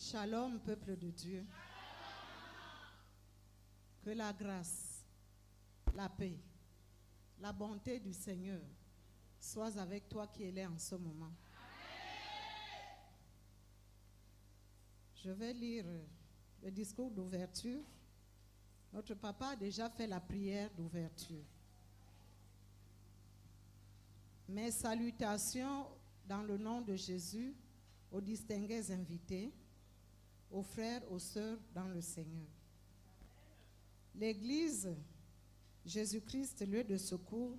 Shalom, peuple de Dieu. Que la grâce, la paix, la bonté du Seigneur soient avec toi qui es là en ce moment. Je vais lire le discours d'ouverture. Notre papa a déjà fait la prière d'ouverture. Mes salutations dans le nom de Jésus aux distingués invités, aux frères, aux sœurs dans le Seigneur. L'Église Jésus-Christ, lieu de secours,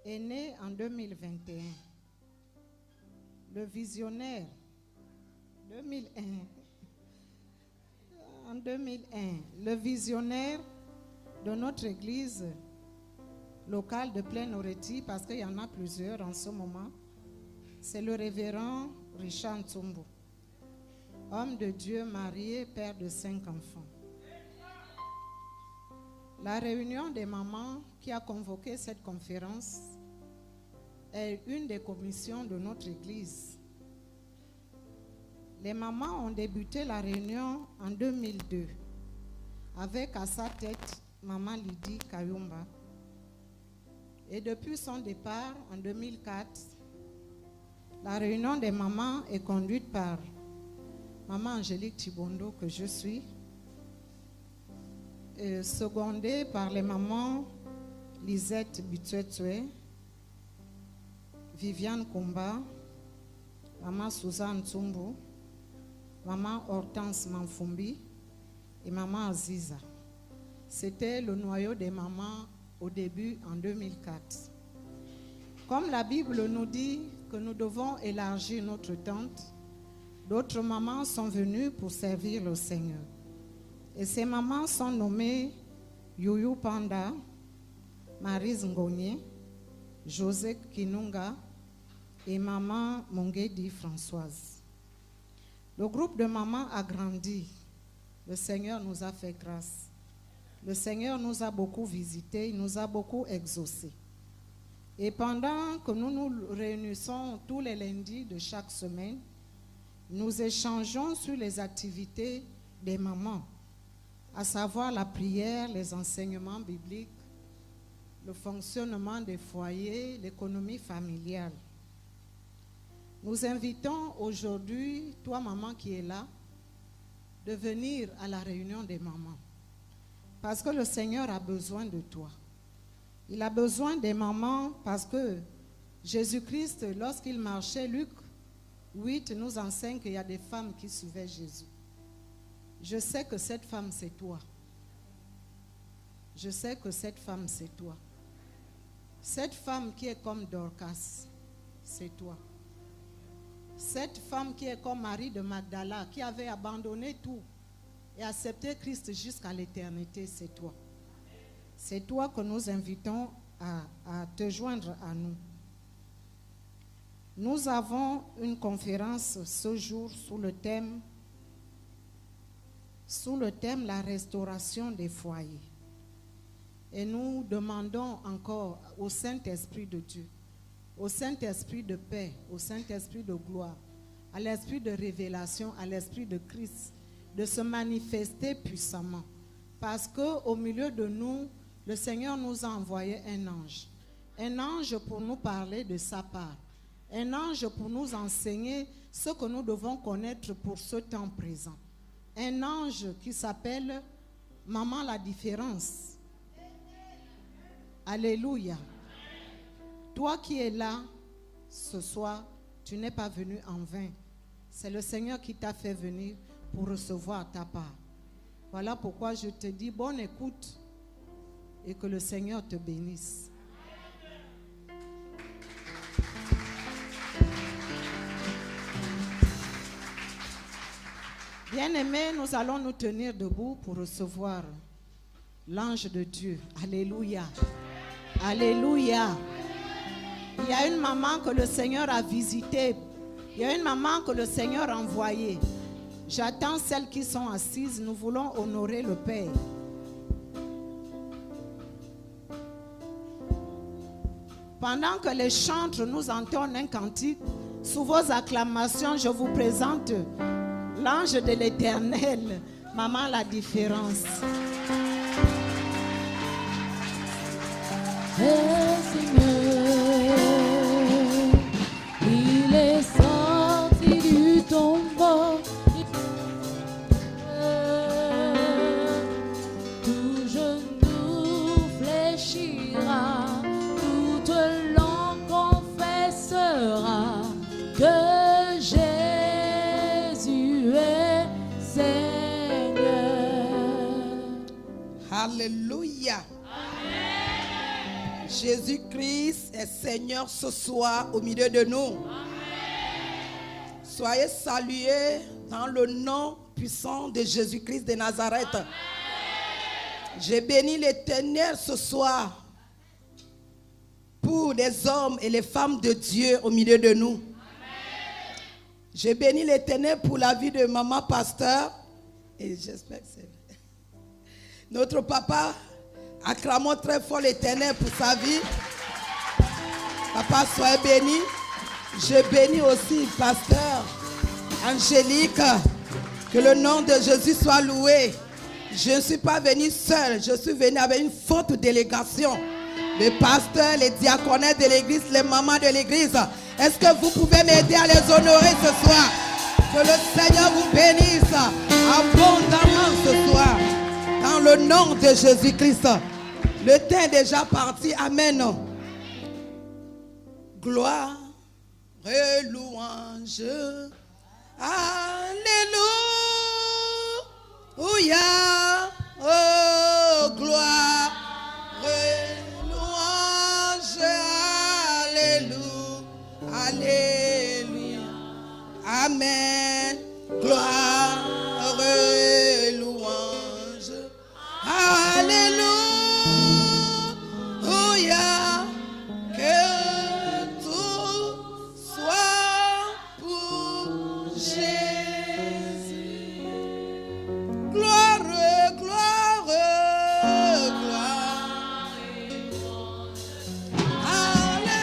est née en 2021. Le visionnaire, 2001. En 2001, le visionnaire de notre Église locale de Plaine-Oreti, parce qu'il y en a plusieurs en ce moment, c'est le révérend Richard Ntsumbu, homme de Dieu marié, père de 5 enfants. La réunion des mamans qui a convoqué cette conférence est une des commissions de notre Église. Les mamans ont débuté la réunion en 2002 avec à sa tête Maman Lydie Kayumba. Et depuis son départ en 2004, la réunion des mamans est conduite par Maman Angélique Thibondo, que je suis, secondée par les mamans Lisette Bitswetswe, Viviane Kumba, Maman Suzanne Ntsumbu, Maman Hortense Manfumbi et Maman Aziza. C'était le noyau des mamans au début en 2004. Comme la Bible nous dit que nous devons élargir notre tente, d'autres mamans sont venues pour servir le Seigneur. Et ces mamans sont nommées Youyou Panda, Marise Ngonye, José Kinunga et Maman Mongedi Françoise. Le groupe de mamans a grandi. Le Seigneur nous a fait grâce. Le Seigneur nous a beaucoup visités, il nous a beaucoup exaucés. Et pendant que nous nous réunissons tous les lundis de chaque semaine, nous échangeons sur les activités des mamans, à savoir la prière, les enseignements bibliques, le fonctionnement des foyers, l'économie familiale. Nous invitons aujourd'hui, toi maman qui es là, de venir à la réunion des mamans. Parce que le Seigneur a besoin de toi. Il a besoin des mamans parce que Jésus-Christ, lorsqu'il marchait, Luc 8 nous enseigne qu'il y a des femmes qui suivaient Jésus. Je sais que cette femme, c'est toi. Je sais que cette femme, c'est toi. Cette femme qui est comme Dorcas, c'est toi. Cette femme qui est comme Marie de Magdala, qui avait abandonné tout et accepté Christ jusqu'à l'éternité, c'est toi. C'est toi que nous invitons à te joindre à nous. Nous avons une conférence ce jour sous le thème la restauration des foyers. Et nous demandons encore au Saint-Esprit de Dieu, au Saint-Esprit de paix, au Saint-Esprit de gloire, à l'Esprit de révélation, à l'Esprit de Christ, de se manifester puissamment. Parce qu'au milieu de nous, le Seigneur nous a envoyé un ange pour nous parler de sa part, un ange pour nous enseigner ce que nous devons connaître pour ce temps présent. Un ange qui s'appelle Maman la différence. Alléluia. Toi qui es là ce soir, tu n'es pas venu en vain. C'est le Seigneur qui t'a fait venir pour recevoir ta part. Voilà pourquoi je te dis bonne écoute et que le Seigneur te bénisse. Bien-aimés, nous allons nous tenir debout pour recevoir l'ange de Dieu. Alléluia. Alléluia. Il y a une maman que le Seigneur a visitée. Il y a une maman que le Seigneur a envoyée. J'attends celles qui sont assises. Nous voulons honorer le Père. Pendant que les chantres nous entonnent un cantique, sous vos acclamations, je vous présente l'ange de l'Éternel. Maman, la différence. Seigneur, il est sorti du tombeau. Tout genou fléchira, toute langue confessera que Jésus est Seigneur. Alléluia. Jésus-Christ est Seigneur ce soir au milieu de nous. Soyez salués dans le nom puissant de Jésus-Christ de Nazareth. J'ai béni l'Éternel ce soir pour les hommes et les femmes de Dieu au milieu de nous. J'ai béni l'Éternel pour la vie de maman pasteur. Et j'espère que c'est notre papa. Acclamons très fort l'Éternel pour sa vie. Papa, soyez béni. Je bénis aussi pasteur Angélique. Que le nom de Jésus soit loué. Je ne suis pas venu seul. Je suis venu avec une forte délégation. Les pasteurs, les diaconesses de l'église, les mamans de l'église. Est-ce que vous pouvez m'aider à les honorer ce soir? Que le Seigneur vous bénisse abondamment ce soir. Dans le nom de Jésus-Christ. Le temps est déjà parti. Amen. Gloire et louange. Alléluia. Oh, gloire et louange. Alléluia. Alléluia. Amen. Gloire et louange. Alléluia. Que tout soit pour Jésus. Gloire, gloire, gloire. Alléluia.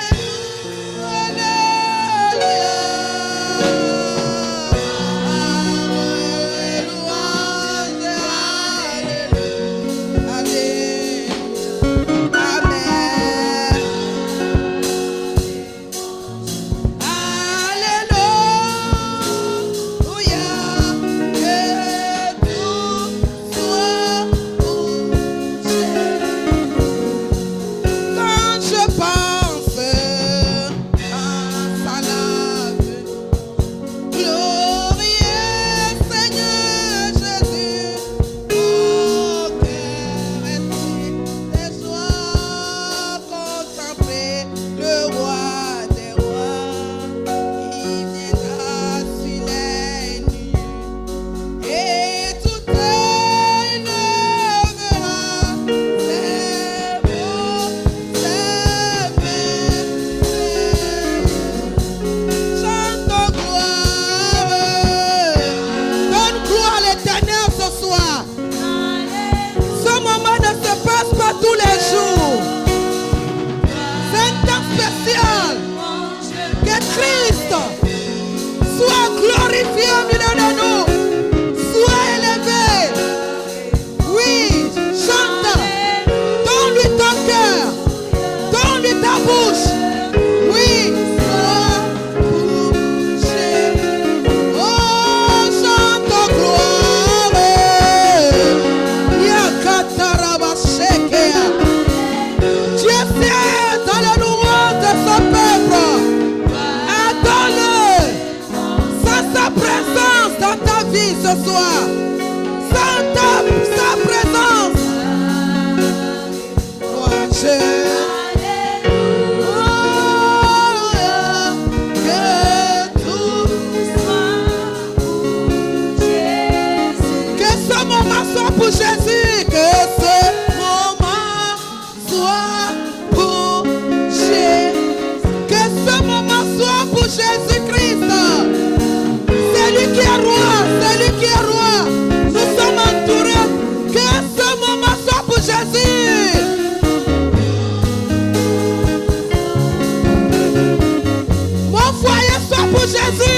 Jésus.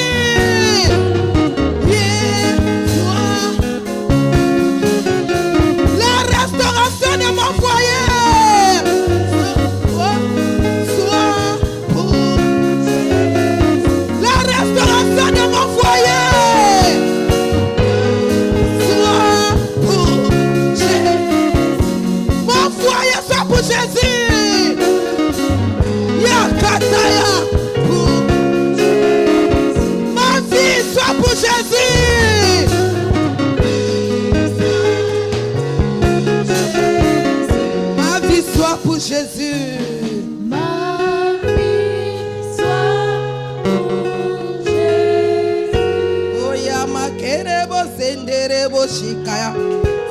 Yeah.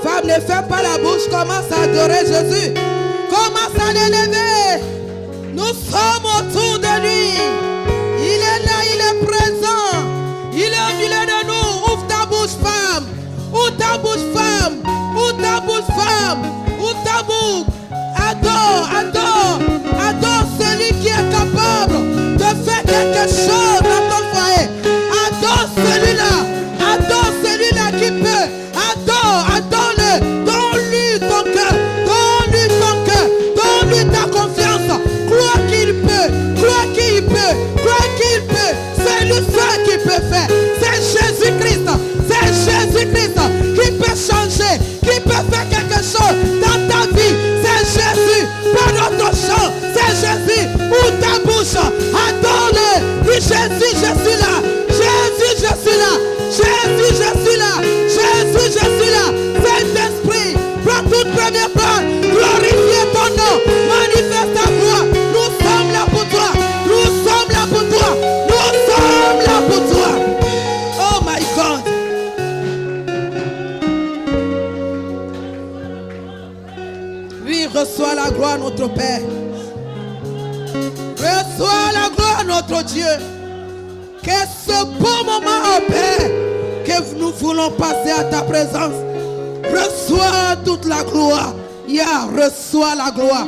Femme, ne fais pas la bouche, commence à adorer Jésus. Commence à l'élever. Nous sommes autour de lui. Il est là, il est présent. Il est au milieu de nous. Ouvre ta bouche, femme. Ouvre ta bouche, femme. Ouvre ta bouche, femme. Ouvre ta bouche. Adore, adore. Adore celui qui est capable de faire quelque chose dans ton foyer. Adore celui-là. Adore celui-là qui peut. Adore, adore-le. Donne-lui ton cœur. Donne-lui ton cœur. Donne-lui ta confiance. Crois qu'il peut. Crois qu'il peut. Crois qu'il peut. C'est lui seul qui peut faire. C'est Jésus-Christ. C'est Jésus-Christ qui peut changer. Qui peut faire quelque chose dans ta vie. C'est Jésus. Pas notre chant. C'est Jésus. Ouvre ta bouche. Adore-le. Dis Jésus, je suis là. Jésus, je suis là. Jésus, je suis là. Jésus, je suis là. Saint-Esprit, prends toute première place. Glorifie ton nom. Manifeste ta gloire. Nous sommes là pour toi. Nous sommes là pour toi. Nous sommes là pour toi. Oh my God. Oui, reçois la gloire, notre Père. Reçois la gloire, notre Dieu. Que ce beau moment, oh Père, que nous voulons passer à ta présence. Reçois toute la gloire. Reçois la gloire.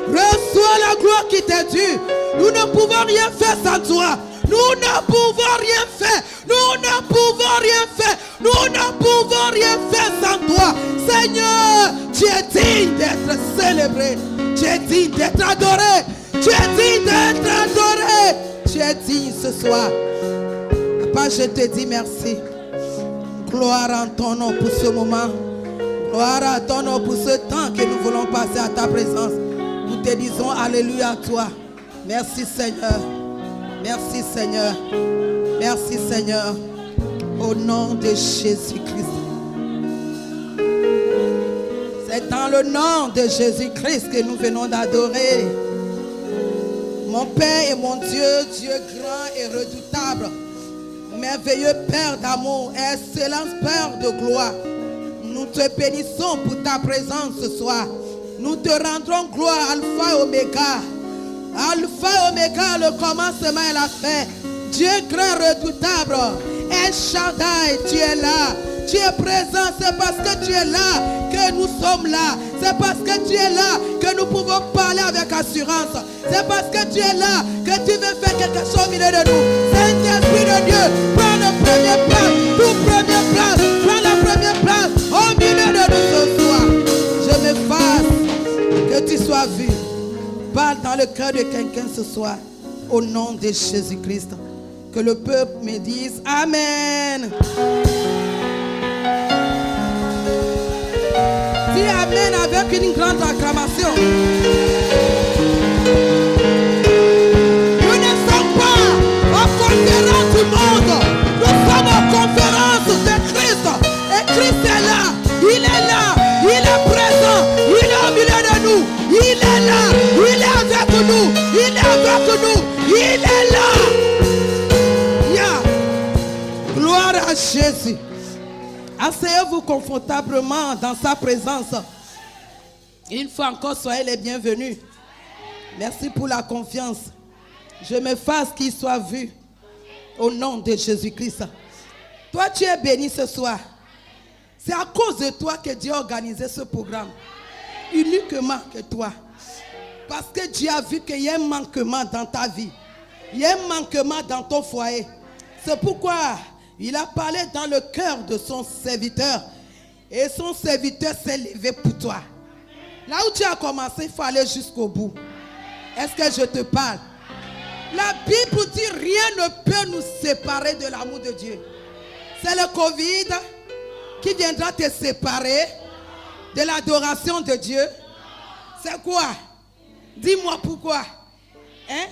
Reçois la gloire qui t'est due. Nous ne pouvons rien faire sans toi. Nous ne pouvons rien faire. Nous ne pouvons rien faire. Nous ne pouvons rien faire sans toi. Seigneur, tu es digne d'être célébré. Tu es digne d'être adoré. Tu es digne d'être adoré. Tu es digne ce soir. Papa, je te dis merci. Gloire en ton nom pour ce moment. Gloire à ton nom pour ce temps que nous voulons passer à ta présence. Nous te disons alléluia à toi. Merci Seigneur. Merci Seigneur. Merci Seigneur. Au nom de Jésus-Christ. C'est dans le nom de Jésus-Christ que nous venons d'adorer. Mon Père et mon Dieu, Dieu grand et redoutable, merveilleux Père d'amour, excellent Père de gloire, nous te bénissons pour ta présence ce soir. Nous te rendrons gloire, Alpha et Oméga. Alpha et Oméga, le commencement et la fin. Dieu grand redoutable, El Shaddai, tu es là. Tu es présent, c'est parce que tu es là que nous sommes là. C'est parce que tu es là que nous pouvons parler avec assurance. C'est parce que tu es là que tu veux faire quelque chose au milieu de nous. Saint-Esprit de Dieu, prends la première place, toute première place, prends la première place au milieu de nous ce soir. Je m'efface, que tu sois vu. Parle dans le cœur de quelqu'un ce soir, au nom de Jésus-Christ. Que le peuple me dise Amen. Dis Amen avec une grande acclamation. Nous ne sommes pas en conférence du monde. Nous sommes en conférence de Christ. Et Christ est là. Il est là. Il est présent. Il est au milieu de nous. Il est là. Il est avec nous. Il est avec nous. Il est là. Gloire à Jésus. Asseyez-vous confortablement dans sa présence. Une fois encore, soyez les bienvenus. Merci pour la confiance. Je m'efface qu'il soit vu au nom de Jésus-Christ. Toi, tu es béni ce soir. C'est à cause de toi que Dieu a organisé ce programme. Uniquement que toi. Parce que Dieu a vu qu'il y a un manquement dans ta vie. Il y a un manquement dans ton foyer. C'est pourquoi il a parlé dans le cœur de son serviteur. Et son serviteur s'est levé pour toi. Là où tu as commencé, il faut aller jusqu'au bout. Est-ce que je te parle? La Bible dit rien ne peut nous séparer de l'amour de Dieu. C'est le Covid qui viendra te séparer de l'adoration de Dieu. C'est quoi? Dis-moi pourquoi. Hein?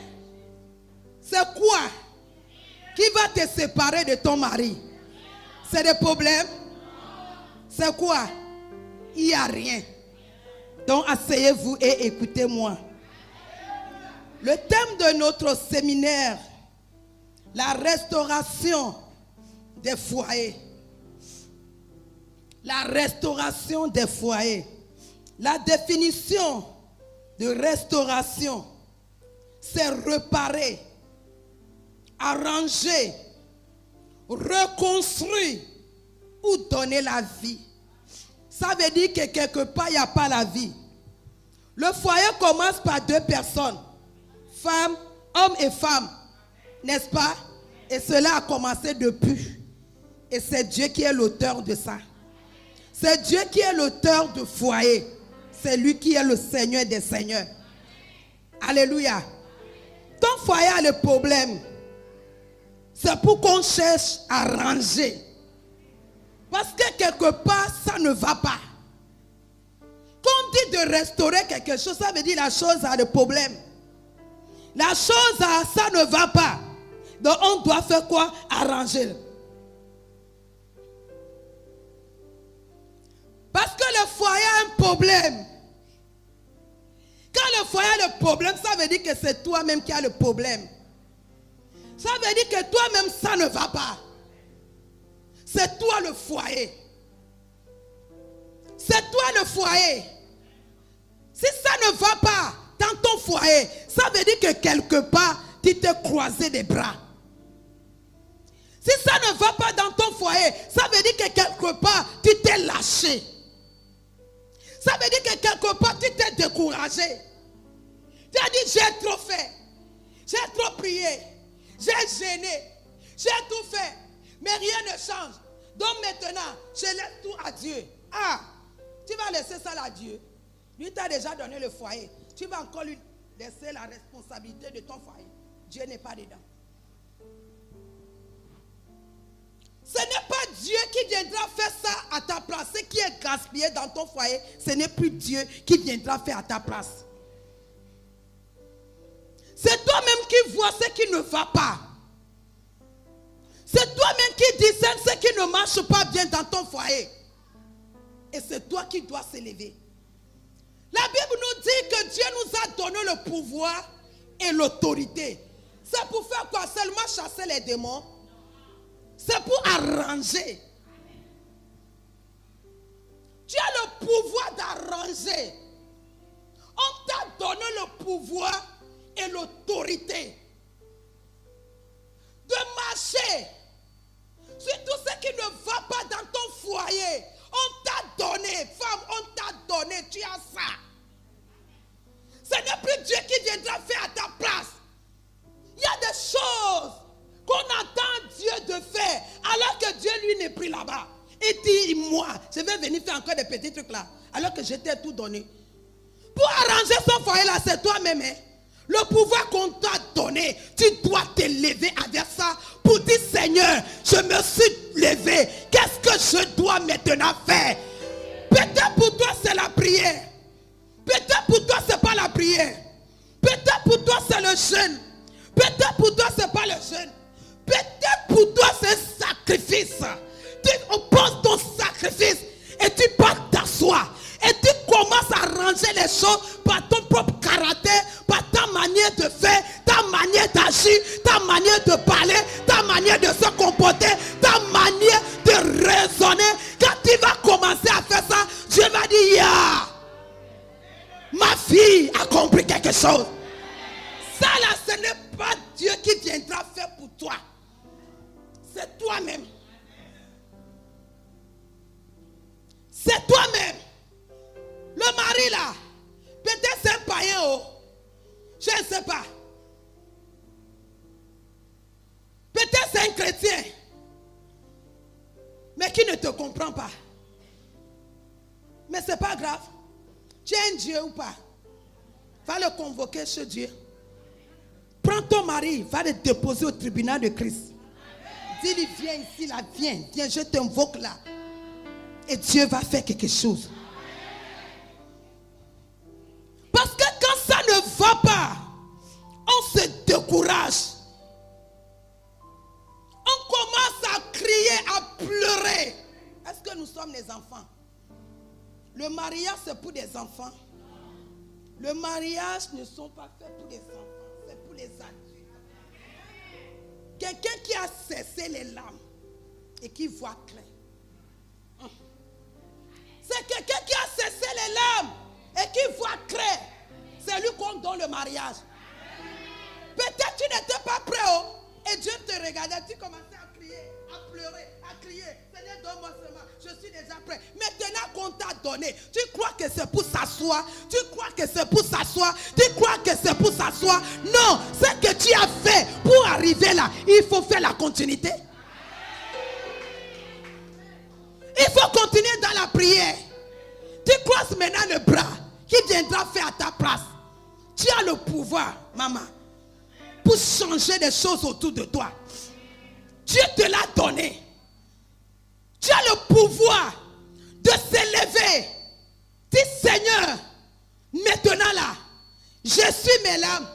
C'est quoi qui va te séparer de ton mari? C'est des problèmes? C'est quoi? Il n'y a rien. Donc asseyez-vous et écoutez-moi. Le thème de notre séminaire, la restauration des foyers. la restauration des foyers. La définition de restauration, c'est réparer, arranger, reconstruire ou donner la vie. Ça veut dire que quelque part, il n'y a pas la vie. Le foyer commence par 2 personnes, femme, homme et femme, n'est-ce pas? Et cela a commencé depuis. Et c'est Dieu qui est l'auteur de ça. C'est Dieu qui est l'auteur du foyer. C'est lui qui est le Seigneur des Seigneurs. Alléluia. Ton foyer a le problème. C'est pour qu'on cherche à ranger. Parce que quelque part, ça ne va pas. Quand on dit de restaurer quelque chose, ça veut dire la chose a le problème. La chose, ça ne va pas. Donc on doit faire quoi? Arranger. Parce que le foyer a un problème. Quand le foyer a le problème, ça veut dire que c'est toi-même qui as le problème. Ça veut dire que toi-même, ça ne va pas. C'est toi le foyer. C'est toi le foyer. Si ça ne va pas dans ton foyer, ça veut dire que quelque part, tu t'es croisé des bras. Si ça ne va pas dans ton foyer, ça veut dire que quelque part, tu t'es lâché. Ça veut dire que quelque part, tu t'es découragé. Tu as dit, j'ai trop fait. J'ai trop prié. J'ai gêné. J'ai tout fait. Mais rien ne change. Donc maintenant, je laisse tout à Dieu. Ah, tu vas laisser ça à Dieu. Lui t'a déjà donné le foyer. Tu vas encore lui laisser la responsabilité de ton foyer. Dieu n'est pas dedans. Ce n'est pas Dieu qui viendra faire ça à ta place. Ce qui est gaspillé dans ton foyer, ce n'est plus Dieu qui viendra faire à ta place. C'est toi-même qui vois ce qui ne va pas. C'est toi-même qui discerne ce qui ne marche pas bien dans ton foyer. Et c'est toi qui dois s'élever. La Bible nous dit que Dieu nous a donné le pouvoir et l'autorité. C'est pour faire quoi? Seulement chasser les démons? C'est pour arranger. Tu as le pouvoir d'arranger. On t'a donné le pouvoir et l'autorité de marcher sur tout ce qui ne va pas dans ton foyer. On t'a donné, femme, on t'a donné, tu as ça. Ce n'est plus Dieu qui viendra faire à ta place. Il y a des choses qu'on attend Dieu de faire, alors que Dieu lui n'est plus là-bas. Et dit, moi, je vais venir faire encore des petits trucs là, alors que je t'ai tout donné. Pour arranger son foyer là, c'est toi-même. Hein? Le pouvoir qu'on t'a donné, tu dois te lever avec ça pour dire, Seigneur, je me suis levé. Qu'est-ce que je dois maintenant faire? Peut-être pour toi c'est la prière. Peut-être pour toi c'est pas la prière. Peut-être pour toi c'est le jeûne. Peut-être pour toi c'est pas le jeûne. Peut-être pour toi c'est un sacrifice. Tu opposes ton sacrifice et tu pars t'asseoir. Et tu commences à ranger les choses par ton propre caractère, par ta manière de faire, ta manière d'agir, ta manière de parler, ta manière de se comporter, ta manière de raisonner. Quand tu vas commencer à faire ça, Dieu va dire, yeah, ma fille a compris quelque chose. Ça là, ce n'est pas Dieu qui viendra faire pour toi. C'est toi-même. C'est toi-même. Le mari là, peut-être c'est un païen, oh. Je ne sais pas. Peut-être c'est un chrétien, mais qui ne te comprend pas. Mais ce n'est pas grave. Tu es un Dieu ou pas? Va le convoquer chez Dieu. Prends ton mari, va le déposer au tribunal de Christ. Dis-lui, viens ici, là, viens, je t'invoque là. Et Dieu va faire quelque chose. Parce que quand ça ne va pas, on se décourage. On commence à crier, à pleurer. Est-ce que nous sommes les enfants? Le mariage, c'est pour des enfants. Le mariage ne sont pas faits pour des enfants, c'est pour les adultes. Quelqu'un qui a cessé les larmes et qui voit clair. sacré. C'est lui qu'on donne le mariage. Peut-être tu n'étais pas prêt, oh, et Dieu te regardait, tu commençais à crier, à pleurer, à crier. Seigneur, donne-moi seulement, je suis déjà prêt. Maintenant qu'on t'a donné, tu crois que c'est pour s'asseoir, tu crois que c'est pour s'asseoir, tu crois que c'est pour s'asseoir. Non, ce que tu as fait pour arriver là, il faut faire la continuité. Il faut continuer dans la prière. Tu croises maintenant le bras qui viendra faire à ta place. Tu as le pouvoir, maman, pour changer des choses autour de toi. Dieu te l'a donné. Tu as le pouvoir de s'élever. Dis Seigneur, maintenant là, je suis mes larmes.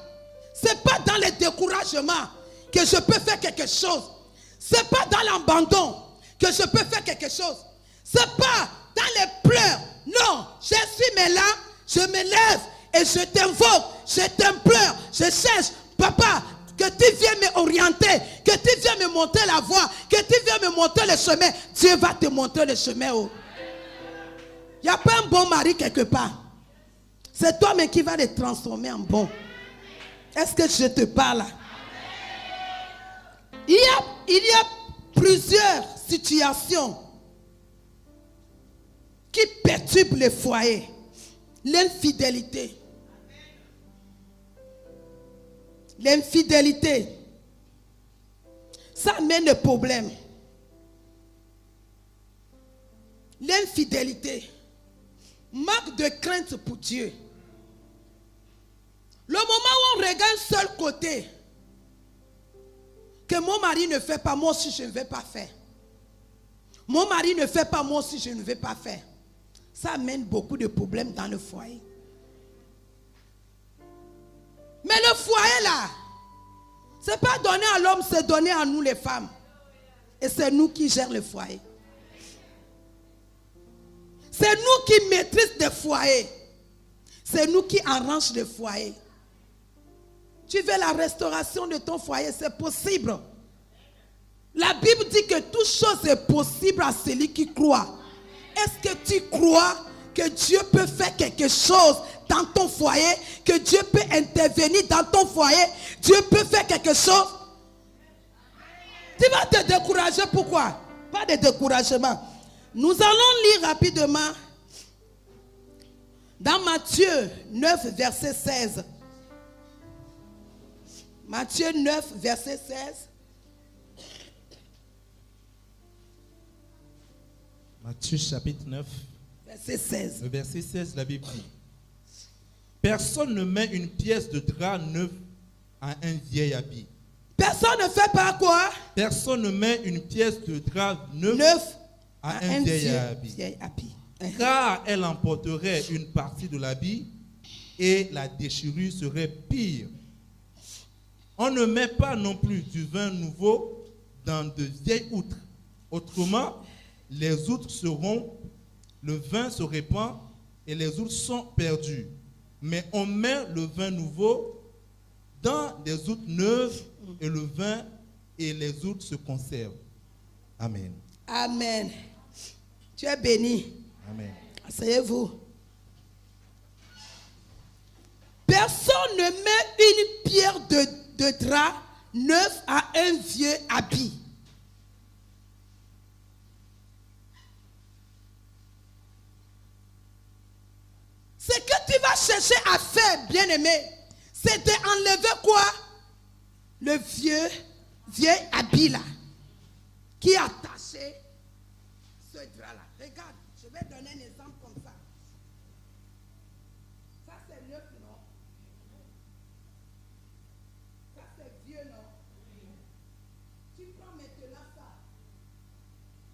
Ce n'est pas dans le découragement que je peux faire quelque chose. Ce n'est pas dans l'abandon que je peux faire quelque chose. Ce n'est pas dans les pleurs. Non, je suis mes larmes, je me lève et je t'invoque, je t'implore, je cherche. Papa, que tu viennes m'orienter, que tu viennes me montrer la voie, que tu viennes me montrer le chemin. Dieu va te montrer le chemin. Oh. Il n'y a pas un bon mari quelque part. C'est toi-même qui vas le transformer en bon. Est-ce que je te parle? Il y a plusieurs situations qui perturbent le foyer. L'infidélité. L'infidélité. Ça amène des problèmes. L'infidélité. Manque de crainte pour Dieu. Le moment où on regarde seul côté, que mon mari ne fait pas, moi aussi je ne vais pas faire. Mon mari ne fait pas, moi aussi je ne vais pas faire. Ça amène beaucoup de problèmes dans le foyer. Mais le foyer là, ce n'est pas donné à l'homme, c'est donné à nous les femmes. Et c'est nous qui gérons le foyer. C'est nous qui maîtrisons le foyer. C'est nous qui arrangeons le foyer. Tu veux la restauration de ton foyer, c'est possible. La Bible dit que toute chose est possible à celui qui croit. Est-ce que tu crois que Dieu peut faire quelque chose dans ton foyer? Que Dieu peut intervenir dans ton foyer? Dieu peut faire quelque chose? Tu vas te décourager, pourquoi? Pas de découragement. Nous allons lire rapidement dans Matthieu 9, verset 16. Matthieu 9, verset 16. Matthieu chapitre 9, verset 16. le verset 16, la Bible dit: personne ne met une pièce de drap neuf à un vieil habit. Personne ne fait pas quoi? Personne ne met une pièce de drap neuf à un vieil habit. Car elle emporterait une partie de l'habit et la déchirure serait pire. On ne met pas non plus du vin nouveau dans de vieilles outres. Autrement, les outres seront, le vin se répand et les outres sont perdues. Mais on met le vin nouveau dans des outres neuves et le vin et les outres se conservent. Amen. Amen. Tu es béni. Amen. Asseyez-vous. Personne ne met une pierre de drap neuf à un vieux habit. Ce que tu vas chercher à faire, bien-aimé, c'est d'enlever quoi? Le vieux habit là, qui est attaché ce drap là. Regarde, je vais donner un exemple comme ça. Ça c'est neuf, non? Ça c'est vieux, non? Tu prends maintenant ça.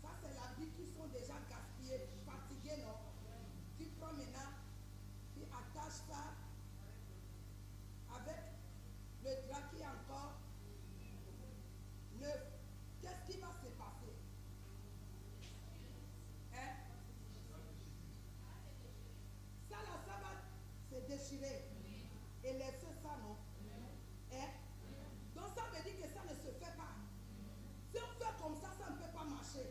Ça c'est l'habit qui sont déjà gaspillés, fatigués, non? Tu prends maintenant, tu attaches ça avec le drap qui est encore neuf. Qu'est-ce qui va se passer? Hein? Ça là, ça va se déchirer et laisser ça, non? Hein? Donc ça veut dire que ça ne se fait pas. Si on fait comme ça, ça ne peut pas marcher.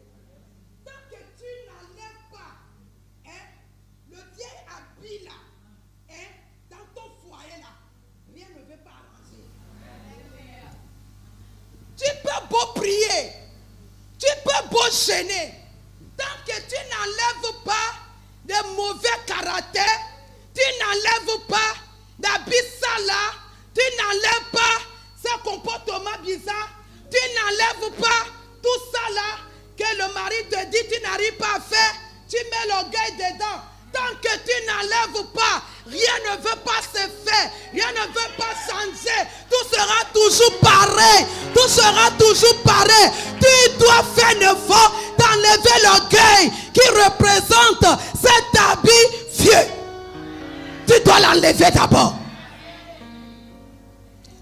Tant que tu n'enlèves pas, hein, le vieil habit là, hein, pas de mauvais caractère, tu n'enlèves pas d'habits sales, tu n'enlèves pas ce comportement bizarre, tu n'enlèves pas tout ça là que le mari te dit tu n'arrives pas à faire, tu mets l'orgueil dedans. Tant que tu n'enlèves pas, rien ne veut pas se faire, rien ne veut pas changer. Tout sera toujours pareil, tout sera toujours pareil. Tu dois faire un effort d'enlever l'orgueil qui représente cet habit vieux. Tu dois l'enlever d'abord.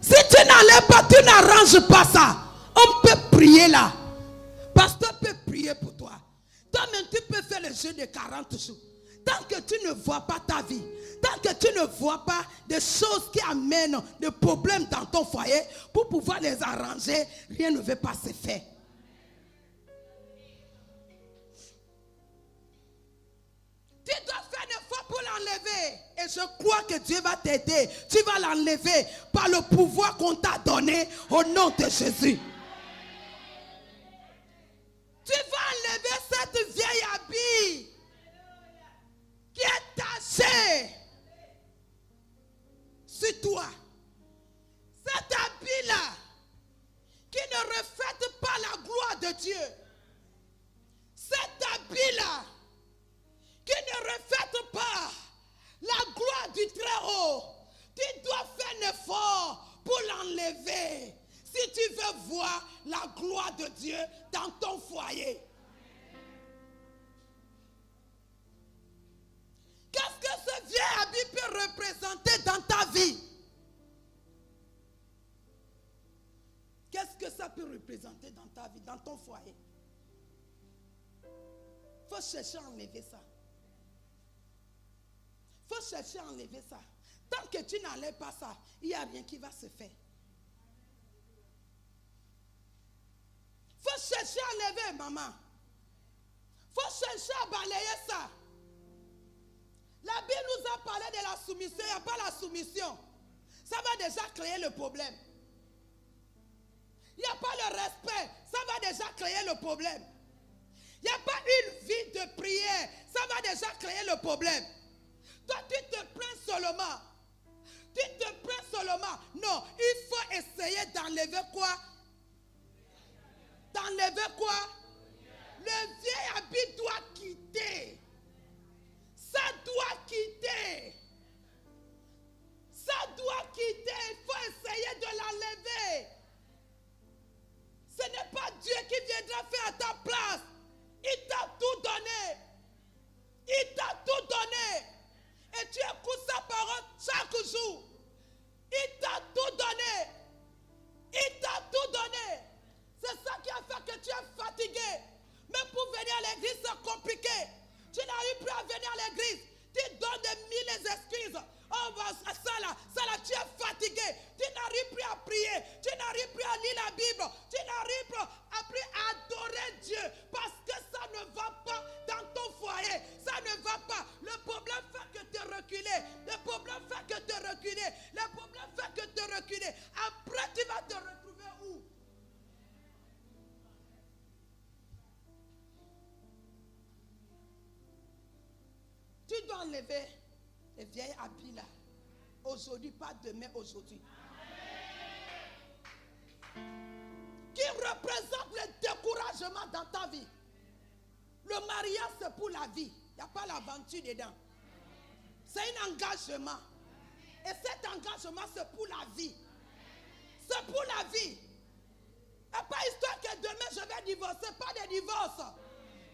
Si tu n'enlèves pas, tu n'arranges pas ça. On peut prier là. Pasteur peut prier pour toi. Toi-même, tu peux faire le jeûne de 40 jours. Tant que tu ne vois pas ta vie, tant que tu ne vois pas des choses qui amènent des problèmes dans ton foyer, pour pouvoir les arranger, rien ne veut pas se faire. Tu dois faire un effort pour l'enlever. Et je crois que Dieu va t'aider. Tu vas l'enlever par le pouvoir qu'on t'a donné au nom de Jésus. Tu vas enlever cette vieille habit qui est taché sur toi. Cet habit-là qui ne reflète pas la gloire de Dieu. Cet habit-là qui ne reflète pas la gloire du Très-Haut. Tu dois faire un effort pour l'enlever. Si tu veux voir la gloire de Dieu dans ton foyer. Qu'est-ce que ce vieil habit peut représenter dans ta vie? Qu'est-ce que ça peut représenter dans ta vie, dans ton foyer? Il faut chercher à enlever ça. Il faut chercher à enlever ça. Tant que tu n'enlèves pas ça, il n'y a rien qui va se faire. Il faut chercher à enlever, maman. Il faut chercher à balayer ça. La Bible nous a parlé de la soumission. Il n'y a pas la soumission. Ça va déjà créer le problème. Il n'y a pas le respect. Ça va déjà créer le problème. Il n'y a pas une vie de prière. Ça va déjà créer le problème. Toi, tu te plains seulement. Tu te plains seulement. Non, il faut essayer d'enlever quoi? D'enlever quoi? Le vieil habit doit quitter. Ça doit quitter. Ça doit quitter. Il faut essayer de l'enlever. Ce n'est pas Dieu qui viendra faire à ta place. Il t'a tout donné. Il t'a tout donné. Et tu écoutes sa parole chaque jour. Il t'a tout donné. Il t'a tout donné. C'est ça qui a fait que tu es fatigué. Même pour venir à l'église, c'est compliqué. Tu n'arrives plus à venir à l'église. Tu donnes des mille excuses. Oh, ça là, tu es fatigué. Tu n'arrives plus à prier. Tu n'arrives plus à lire la Bible. Tu n'arrives plus à adorer Dieu. Parce que ça ne va pas dans ton foyer. Ça ne va pas. Le problème fait que tu es reculé. Le problème fait que tu es reculé. Le problème fait que tu es reculé. Après, tu vas te retrouver où? Tu dois enlever les vieilles habits là. Aujourd'hui, pas demain, aujourd'hui. Qui représente le découragement dans ta vie. Le mariage, c'est pour la vie. Il n'y a pas l'aventure dedans. C'est un engagement. Et cet engagement, c'est pour la vie. C'est pour la vie. Et pas histoire que demain, je vais divorcer. Pas de divorce.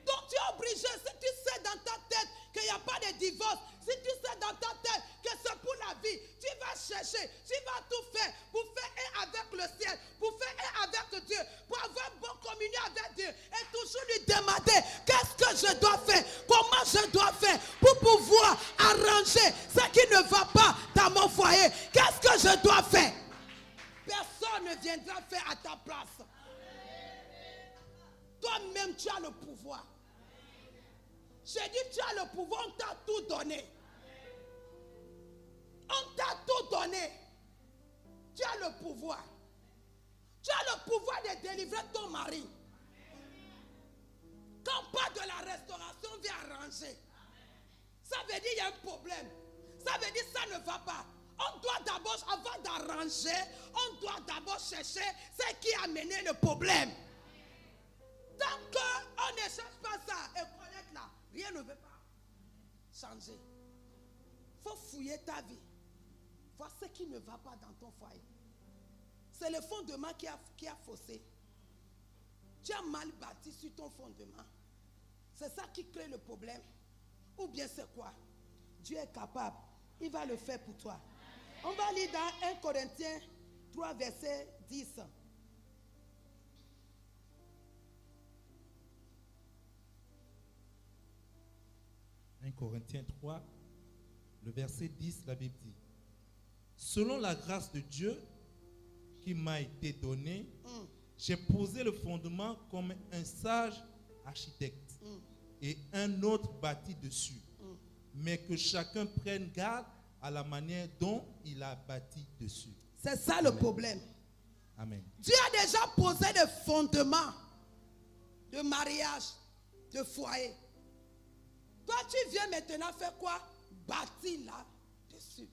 Donc tu es obligé, si tu sais dans ta tête qu'il n'y a pas de divorce, si tu sais dans ta tête que c'est pour la vie, tu vas chercher, tu vas tout faire pour faire un avec le ciel, pour faire un avec Dieu, pour avoir bonne communion avec Dieu et toujours lui demander qu'est-ce que je dois faire, comment je dois faire pour pouvoir arranger ce qui ne va pas dans mon foyer. Qu'est-ce que je dois faire? Personne ne viendra faire à ta place. Toi-même, tu as le pouvoir. J'ai dit, tu as le pouvoir, on t'a tout donné. On t'a tout donné. Tu as le pouvoir. Tu as le pouvoir de délivrer ton mari. Quand on parle de la restauration, viens arranger. dire il y a un problème. Ça veut dire ça ne va pas. On doit d'abord, avant d'arranger, on doit d'abord chercher ce qui a mené le problème. Tant qu'on ne cherche pas ça et connaître là, rien ne veut pas changer. Il faut fouiller ta vie. Voir ce qui ne va pas dans ton foyer. C'est le fondement qui a faussé. Tu as mal bâti sur ton fondement. C'est ça qui crée le problème. Ou bien c'est quoi? Dieu est capable. Il va le faire pour toi. On va lire dans 1 Corinthiens 3, verset 10. « 1 Corinthiens 3, le verset 10, la Bible dit, « Selon la grâce de Dieu qui m'a été donnée, j'ai posé le fondement comme un sage architecte et un autre bâti dessus. Mais que chacun prenne garde à la manière dont il a bâti dessus. » C'est ça le problème. Amen. Dieu a déjà posé le fondement de mariage, de foyer. Toi, tu viens maintenant faire quoi? Bâtir là-dessus.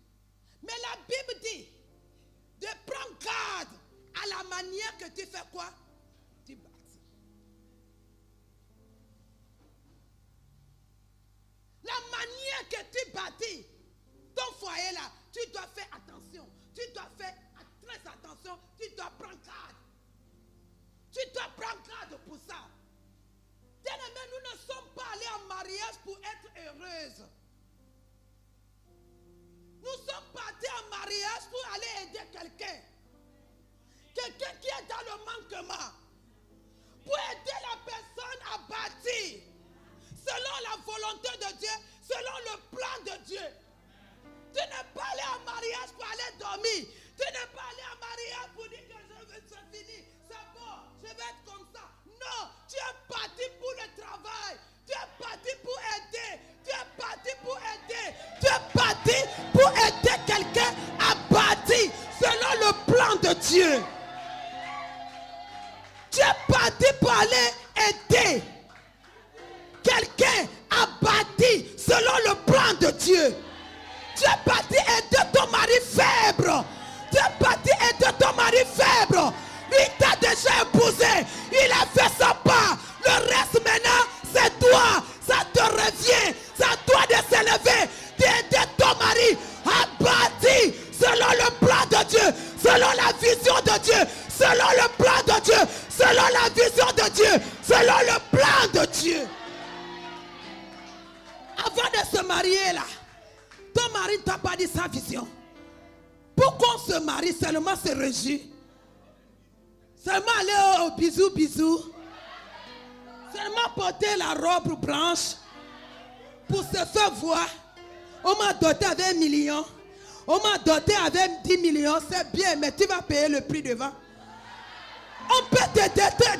Mais la Bible dit de prendre garde à la manière que tu fais quoi? Tu bâtis. La manière que tu bâtis ton foyer là, tu dois faire attention. Tu dois faire très attention. Tu dois prendre garde. Tu dois prendre garde pour ça. Bien-aimés, nous ne sommes pas allés en mariage pour être heureuses. Nous sommes partis en mariage pour aller aider quelqu'un. Quelqu'un qui est dans le manquement. Pour aider la personne à bâtir. Selon la volonté de Dieu. Selon le plan de Dieu. Tu n'es pas allé en mariage pour aller dormir. Tu n'es pas allé en mariage pour dire que c'est fini. C'est bon, je vais être comme ça. Non, tu es parti pour le travail. Tu es parti pour aider. Tu es parti pour aider. Tu es parti pour aider quelqu'un à bâtir selon le plan de Dieu. Tu es parti pour aller aider quelqu'un à bâtir selon le plan de Dieu. Tu es parti aider ton mari faible. Tu es parti aider ton mari faible. Il t'a déjà épousé. Il a fait sa part. Le reste maintenant, c'est toi. Ça te revient. C'est à toi de s'élever. D'aider ton mari à bâtir selon le plan de Dieu. Selon la vision de Dieu. Selon le plan de Dieu. Selon la vision de Dieu. Selon le plan de Dieu. Avant de se marier là, ton mari ne t'a pas dit sa vision. Pourquoi on se marie seulement se réjouir? Seulement aller au bisou bisou. Seulement porter la robe blanche. Pour se faire voir. On m'a doté avec 1 million. On m'a doté avec 10 millions. C'est bien, mais tu vas payer le prix devant. On peut te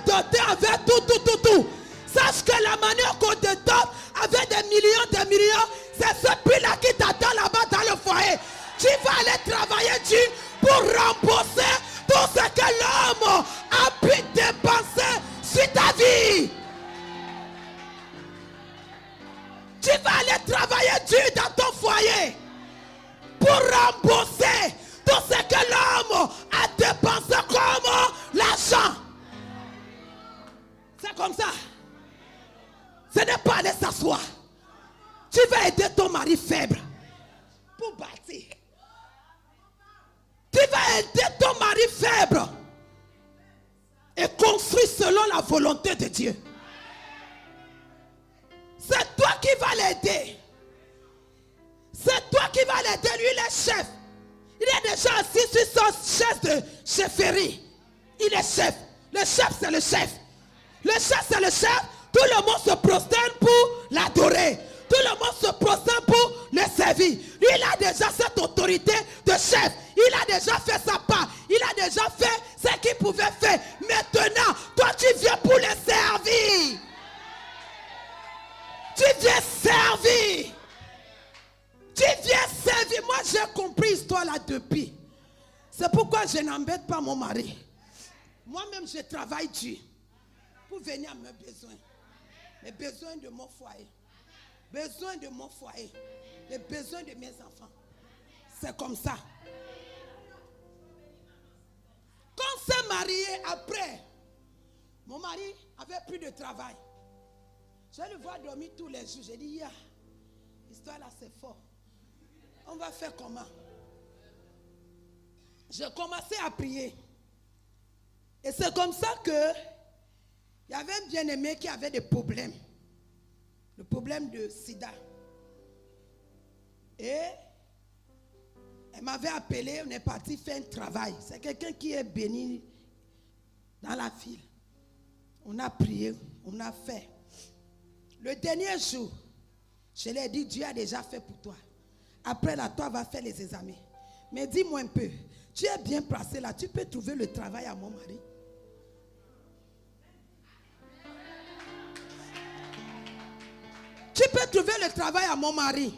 doter avec tout. Sache que la manière qu'on te dote avec des millions, c'est ce prix-là qui t'attend là-bas dans le foyer. Tu vas aller travailler dur pour rembourser tout ce que l'homme a pu dépenser sur ta vie. Tu vas aller travailler dur dans ton foyer pour rembourser tout ce que l'homme a dépensé comme l'argent. C'est comme ça. Ce n'est pas aller s'asseoir. Tu vas aider ton mari faible pour bâtir. Tu vas aider ton mari faible et construire selon la volonté de Dieu. C'est toi qui vas l'aider. C'est toi qui vas l'aider. Lui, il est chef. Il est déjà assis sur son chaise de chefferie. Il est chef. Le chef, c'est le chef. Le chef, c'est le chef. Tout le monde se prosterne pour l'adorer. Tout le monde se prosterne pour le servir. Lui, il a déjà cette autorité de chef. Il a déjà fait sa part. Il a déjà fait ce qu'il pouvait faire. Maintenant, toi, tu viens pour le servir. Tu viens servir. Tu viens servir. Moi, j'ai compris l'histoire là depuis. C'est pourquoi je n'embête pas mon mari. Moi-même, je travaille dur pour venir à mes besoins. Les besoins de mon foyer. besoins de mon foyer, les besoins de mes enfants. C'est comme ça. Quand on s'est marié après, mon mari avait plus de travail. Je le vois dormir tous les jours. J'ai dit, l'histoire là c'est fort. On va faire comment? J'ai commencé à prier. Et c'est comme ça que il y avait un bien-aimé qui avait des problèmes. Le problème de sida. Et elle m'avait appelé, on est parti faire un travail. C'est quelqu'un qui est béni dans la ville. On a prié, on a fait. Le dernier jour, je lui ai dit, Dieu a déjà fait pour toi. Après là, toi vas faire les examens. Mais dis-moi un peu, tu es bien placé là, tu peux trouver le travail à mon mari. Tu peux trouver le travail à mon mari.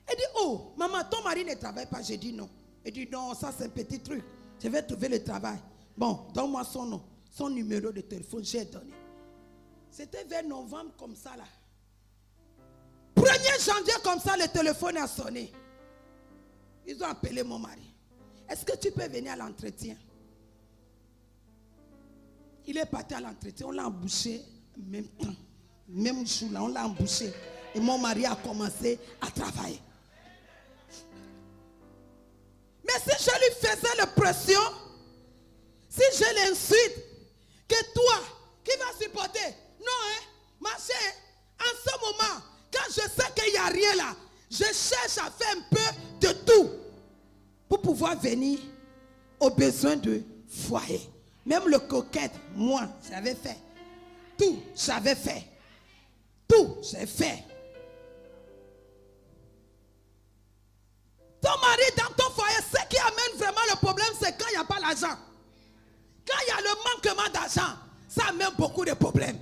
Elle dit, oh, maman, ton mari ne travaille pas. J'ai dit non. Elle dit, non, ça c'est un petit truc. Je vais trouver le travail. Bon, donne-moi son nom, son numéro de téléphone, j'ai donné. C'était vers novembre comme ça là. 1er janvier comme ça, le téléphone a sonné. Ils ont appelé mon mari. Est-ce que tu peux venir à l'entretien? Il est parti à l'entretien, on l'a embauché en même temps. Même jour là, on l'a embauché. Et mon mari a commencé à travailler. Mais si je lui faisais la pression, si je l'insulte, que toi, qui vas supporter? Non, hein, ma chère, en ce moment, quand je sais qu'il n'y a rien là, je cherche à faire un peu de tout pour pouvoir venir aux besoins de foyer. Même le coquette, moi, j'avais fait. Tout, j'avais fait. Tout, j'ai fait. Ton mari dans ton foyer, ce qui amène vraiment le problème, c'est quand il n'y a pas l'argent. Quand il y a le manquement d'argent, ça amène beaucoup de problèmes.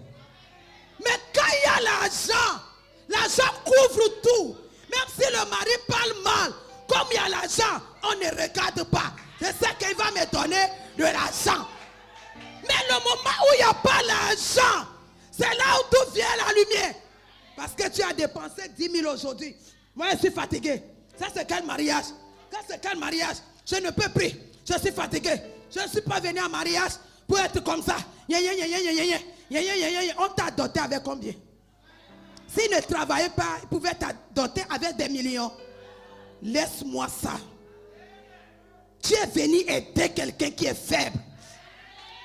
Mais quand il y a l'argent, l'argent couvre tout. Même si le mari parle mal, comme il y a l'argent, on ne regarde pas. Je sais qu'il va me donner de l'argent. Mais le moment où il n'y a pas l'argent, c'est là où tout vient la lumière. Parce que tu as dépensé 10 000 aujourd'hui. Moi, je suis fatigué. Ça, c'est quel mariage? Ça, c'est quel mariage? Je ne peux plus. Je suis fatigué. Je ne suis pas venu en mariage pour être comme ça. On t'a doté avec combien? S'il ne travaillait pas, il pouvait t'adopter avec des millions. Laisse-moi ça. Tu es venu aider quelqu'un qui est faible.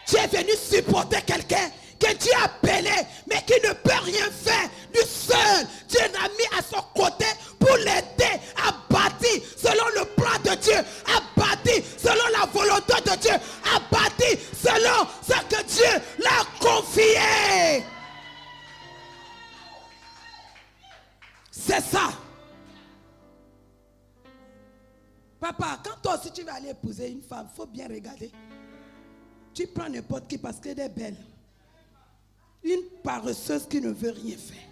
Tu es venu supporter quelqu'un que Dieu a appelé, mais qui ne peut rien faire du seul. Dieu l'a mis à son côté pour l'aider à bâtir selon le plan de Dieu, à bâtir selon la volonté de Dieu, à bâtir selon ce que Dieu l'a confié. C'est ça. Papa, quand toi aussi tu vas aller épouser une femme, il faut bien regarder. Tu prends n'importe qui parce qu'elle est belle. Une paresseuse qui ne veut rien faire.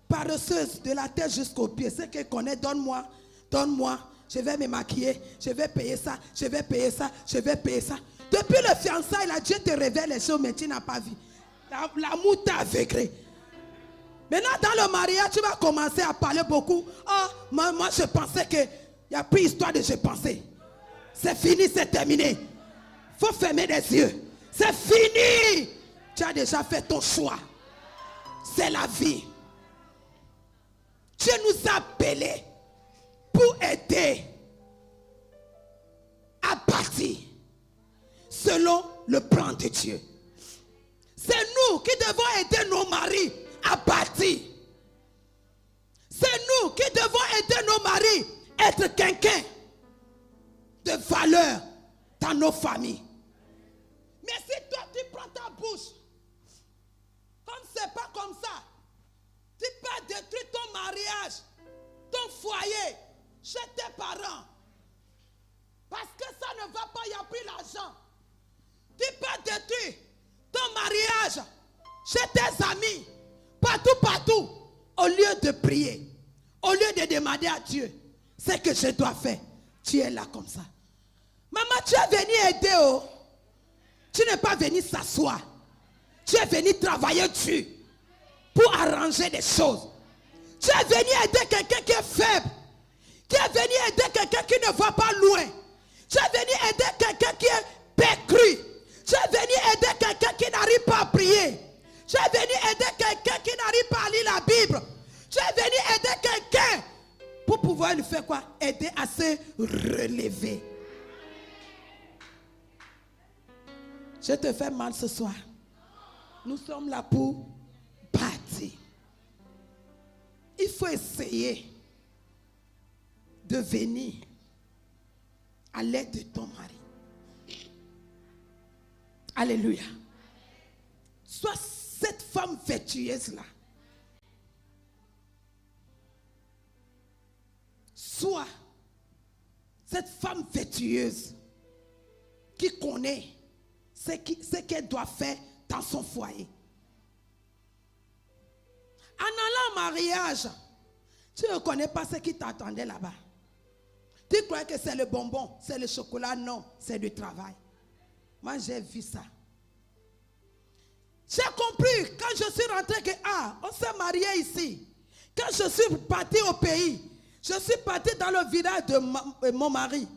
Paresseuse de la tête jusqu'aux pieds. Ce qu'elle connaît, donne-moi, donne-moi. Je vais me maquiller, je vais payer ça, je vais payer ça, je vais payer ça. Depuis le fiançailles, là, Dieu te révèle les choses, mais tu n'as pas vu. L'amour t'a aveuglé. Maintenant, dans le mariage, tu vas commencer à parler beaucoup. Oh, moi, je pensais qu'il n'y a plus histoire de je pensais. C'est fini, c'est terminé. Il faut fermer les yeux. C'est fini. Tu as déjà fait ton choix. C'est la vie. Dieu nous a appelés pour aider à bâtir selon le plan de Dieu. C'est nous qui devons aider nos maris à bâtir. C'est nous qui devons aider nos maris à être quelqu'un de valeur dans nos familles. Mais si toi tu prends ta bouche, comme c'est pas comme ça, tu peux détruire ton mariage, ton foyer, chez tes parents. Parce que ça ne va pas, il n'y a plus l'argent. Tu peux détruire ton mariage, chez tes amis, partout, au lieu de prier, au lieu de demander à Dieu ce que je dois faire. Tu es là comme ça. Maman, tu es venu aider, oh. Tu n'es pas venu s'asseoir. Tu es venu travailler dessus pour arranger arranger des choses. Tu es venu aider quelqu'un qui est faible. Tu es venu aider quelqu'un qui ne va pas loin. Tu es venu aider quelqu'un qui est pécru. Tu es venu aider quelqu'un qui n'arrive pas à prier. Tu es venu aider quelqu'un qui n'arrive pas à lire la Bible. Tu es venu aider quelqu'un pour pouvoir lui faire quoi? Aider à se relever. Je te fais mal ce soir. Nous sommes là pour bâtir. Il faut essayer de venir à l'aide de ton mari. Alléluia. Sois cette femme vertueuse-là. Sois cette femme vertueuse qui connaît ce qu'elle doit faire dans son foyer. En allant au mariage, tu ne connais pas ce qui t'attendait là-bas. Tu crois que c'est le bonbon, c'est le chocolat? Non, c'est le travail. Moi, j'ai vu ça. J'ai compris quand je suis rentré que, on s'est marié ici. Quand je suis parti au pays, je suis parti dans le village de mon mari.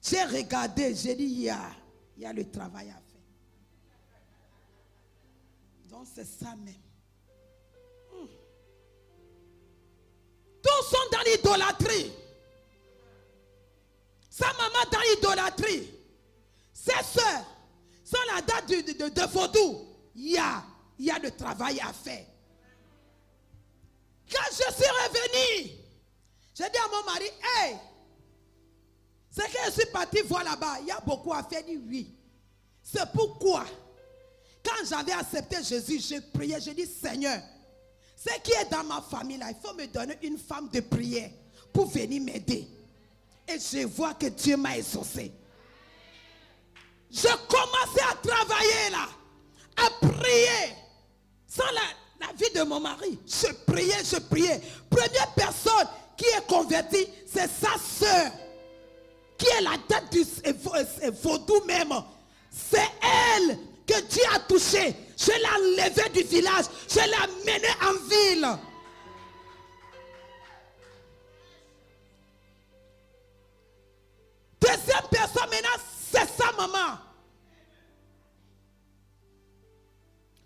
J'ai regardé, j'ai dit, il y a le travail à faire. Donc c'est ça même. Tous sont dans l'idolâtrie. Sa maman dans l'idolâtrie. Ses soeurs sont la date de vaudou. Il y a le travail à faire. Quand je suis revenu, j'ai dit à mon mari, hey, c'est que je suis parti voir là-bas, il y a beaucoup à faire. Il dit oui. C'est pourquoi, quand j'avais accepté Jésus, j'ai prié, j'ai dit, Seigneur, ce qui est dans ma famille là, il faut me donner une femme de prière pour venir m'aider. Et je vois que Dieu m'a exaucé. Je commençais à travailler là, à prier. Sans la vie de mon mari, je priais. Première personne qui est convertie, c'est sa soeur, qui est la tête du vaudou même. C'est elle que Dieu a touchée. Je l'ai enlevée du village, je l'ai amenée en ville. Deuxième personne maintenant, c'est sa maman.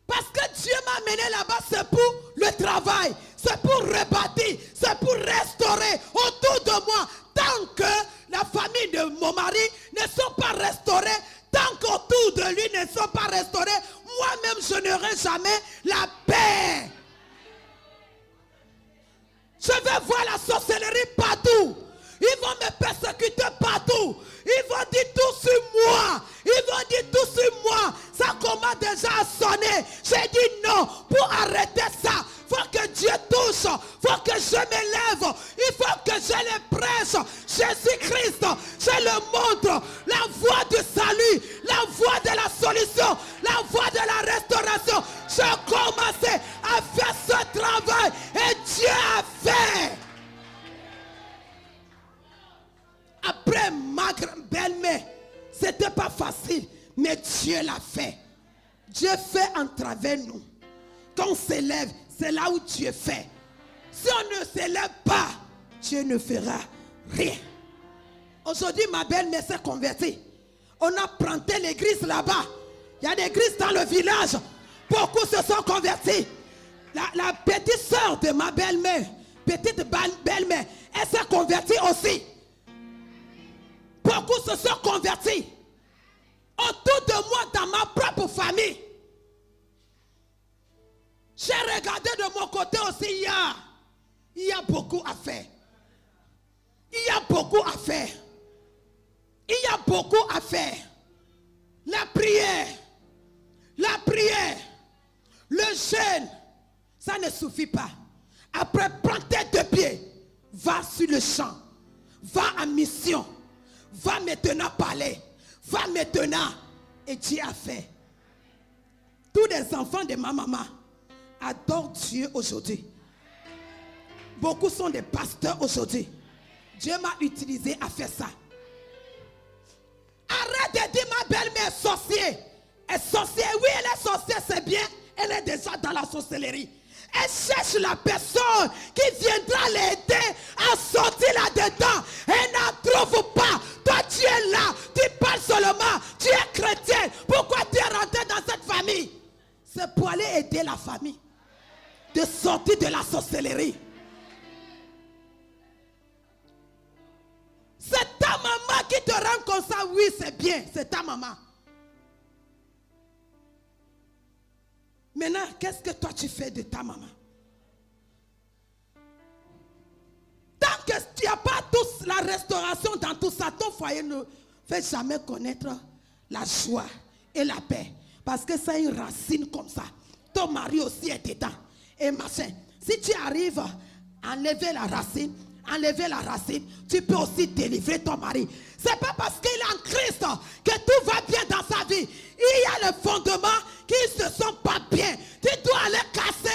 Parce que Dieu m'a amené là-bas, c'est pour le travail, c'est pour rebâtir, c'est pour restaurer autour de moi. Tant que la famille de mon mari ne sont pas restaurées, tant qu'autour de lui ne sont pas restaurés, moi-même je n'aurai jamais la paix. Je vais voir la sorcellerie partout. Ils vont me persécuter partout. Ils vont dire tout sur moi. Ils vont dire tout sur moi. Ça commence déjà à sonner. J'ai dit non. Pour arrêter ça, il faut que Dieu touche. Il faut que je m'élève. Il faut que je le prêche. Jésus-Christ, je le montre. La voie du salut. La voie de la solution. La voie de la restauration. Je commençais à faire ce travail. Et Dieu a fait. Après ma belle-mère, c'était pas facile, mais Dieu l'a fait. Dieu fait en travers nous. Quand on s'élève, c'est là où Dieu fait. Si on ne s'élève pas, Dieu ne fera rien. Aujourd'hui, ma belle-mère s'est convertie. On a planté l'église là-bas. Il y a des églises dans le village. Beaucoup se sont convertis. La petite soeur de ma belle-mère, petite belle-mère, elle s'est convertie aussi. Beaucoup se sont convertis. Autour de moi, dans ma propre famille. J'ai regardé de mon côté aussi, il y a beaucoup à faire. Il y a beaucoup à faire. Il y a beaucoup à faire. La prière, le jeûne, ça ne suffit pas. Après, prends tes deux pieds, va sur le champ, va en mission. Va maintenant parler. Va maintenant. Et Dieu a fait. Tous les enfants de ma maman adorent Dieu aujourd'hui. Beaucoup sont des pasteurs aujourd'hui. Dieu m'a utilisé à faire ça. Arrête de dire ma belle-mère est sorcière. Elle est sorcière. Oui, elle est sorcière, c'est bien. Elle est déjà dans la sorcellerie. Elle cherche la personne qui viendra l'aider à sortir là-dedans. Elle n'en trouve pas. Toi, tu es là. Tu parles seulement. Tu es chrétien. Pourquoi tu es rentré dans cette famille? C'est pour aller aider la famille de sortir de la sorcellerie. C'est ta maman qui te rend comme ça. Oui, c'est bien. C'est ta maman. Maintenant, qu'est-ce que toi tu fais de ta maman? Tant que tu n'as pas tous la restauration dans tout ça, ton foyer ne fait jamais connaître la joie et la paix. Parce que c'est une racine comme ça. Ton mari aussi est dedans. Et machin. Si tu arrives à enlever la racine, tu peux aussi délivrer ton mari. C'est pas parce qu'il est en Christ que tout va bien dans sa vie. Il y a le fondement qui ne se sont pas bien. Tu dois aller casser.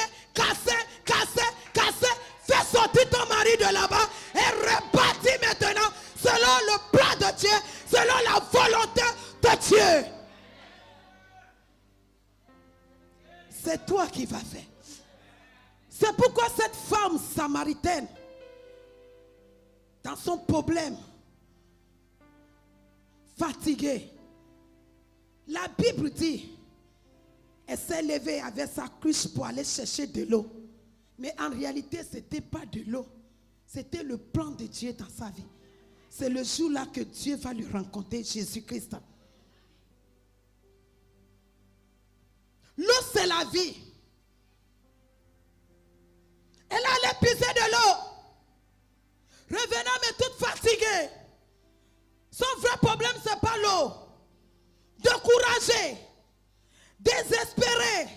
Fais sortir ton mari de là-bas et rebâtir maintenant selon le plan de Dieu, selon la volonté de Dieu. C'est toi qui vas faire. C'est pourquoi cette femme samaritaine, dans son problème, fatiguée, la Bible dit, elle s'est levée avec sa cruche pour aller chercher de l'eau. Mais en réalité, ce n'était pas de l'eau. C'était le plan de Dieu dans sa vie. C'est le jour-là que Dieu va lui rencontrer Jésus-Christ. L'eau, c'est la vie. Elle allait puiser de l'eau. Revenant, mais toute fatiguée. Son vrai problème, ce n'est pas l'eau. Découragée, désespérée,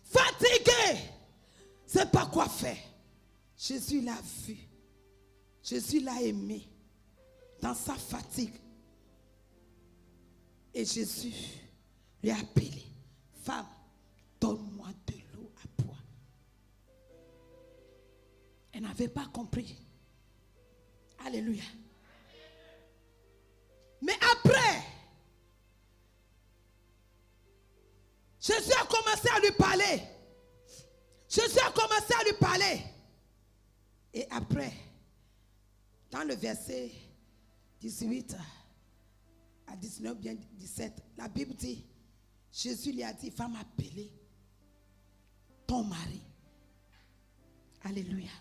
fatiguée. C'est pas quoi faire. Jésus l'a vu. Jésus l'a aimé dans sa fatigue. Et Jésus lui a appelé. Femme, donne-moi de l'eau à boire. Elle n'avait pas compris. Alléluia. Mais après, Jésus a commencé à lui parler. Et après, dans le verset 18 à 19, bien 17, la Bible dit, Jésus lui a dit, va m'appeler ton mari. Alléluia.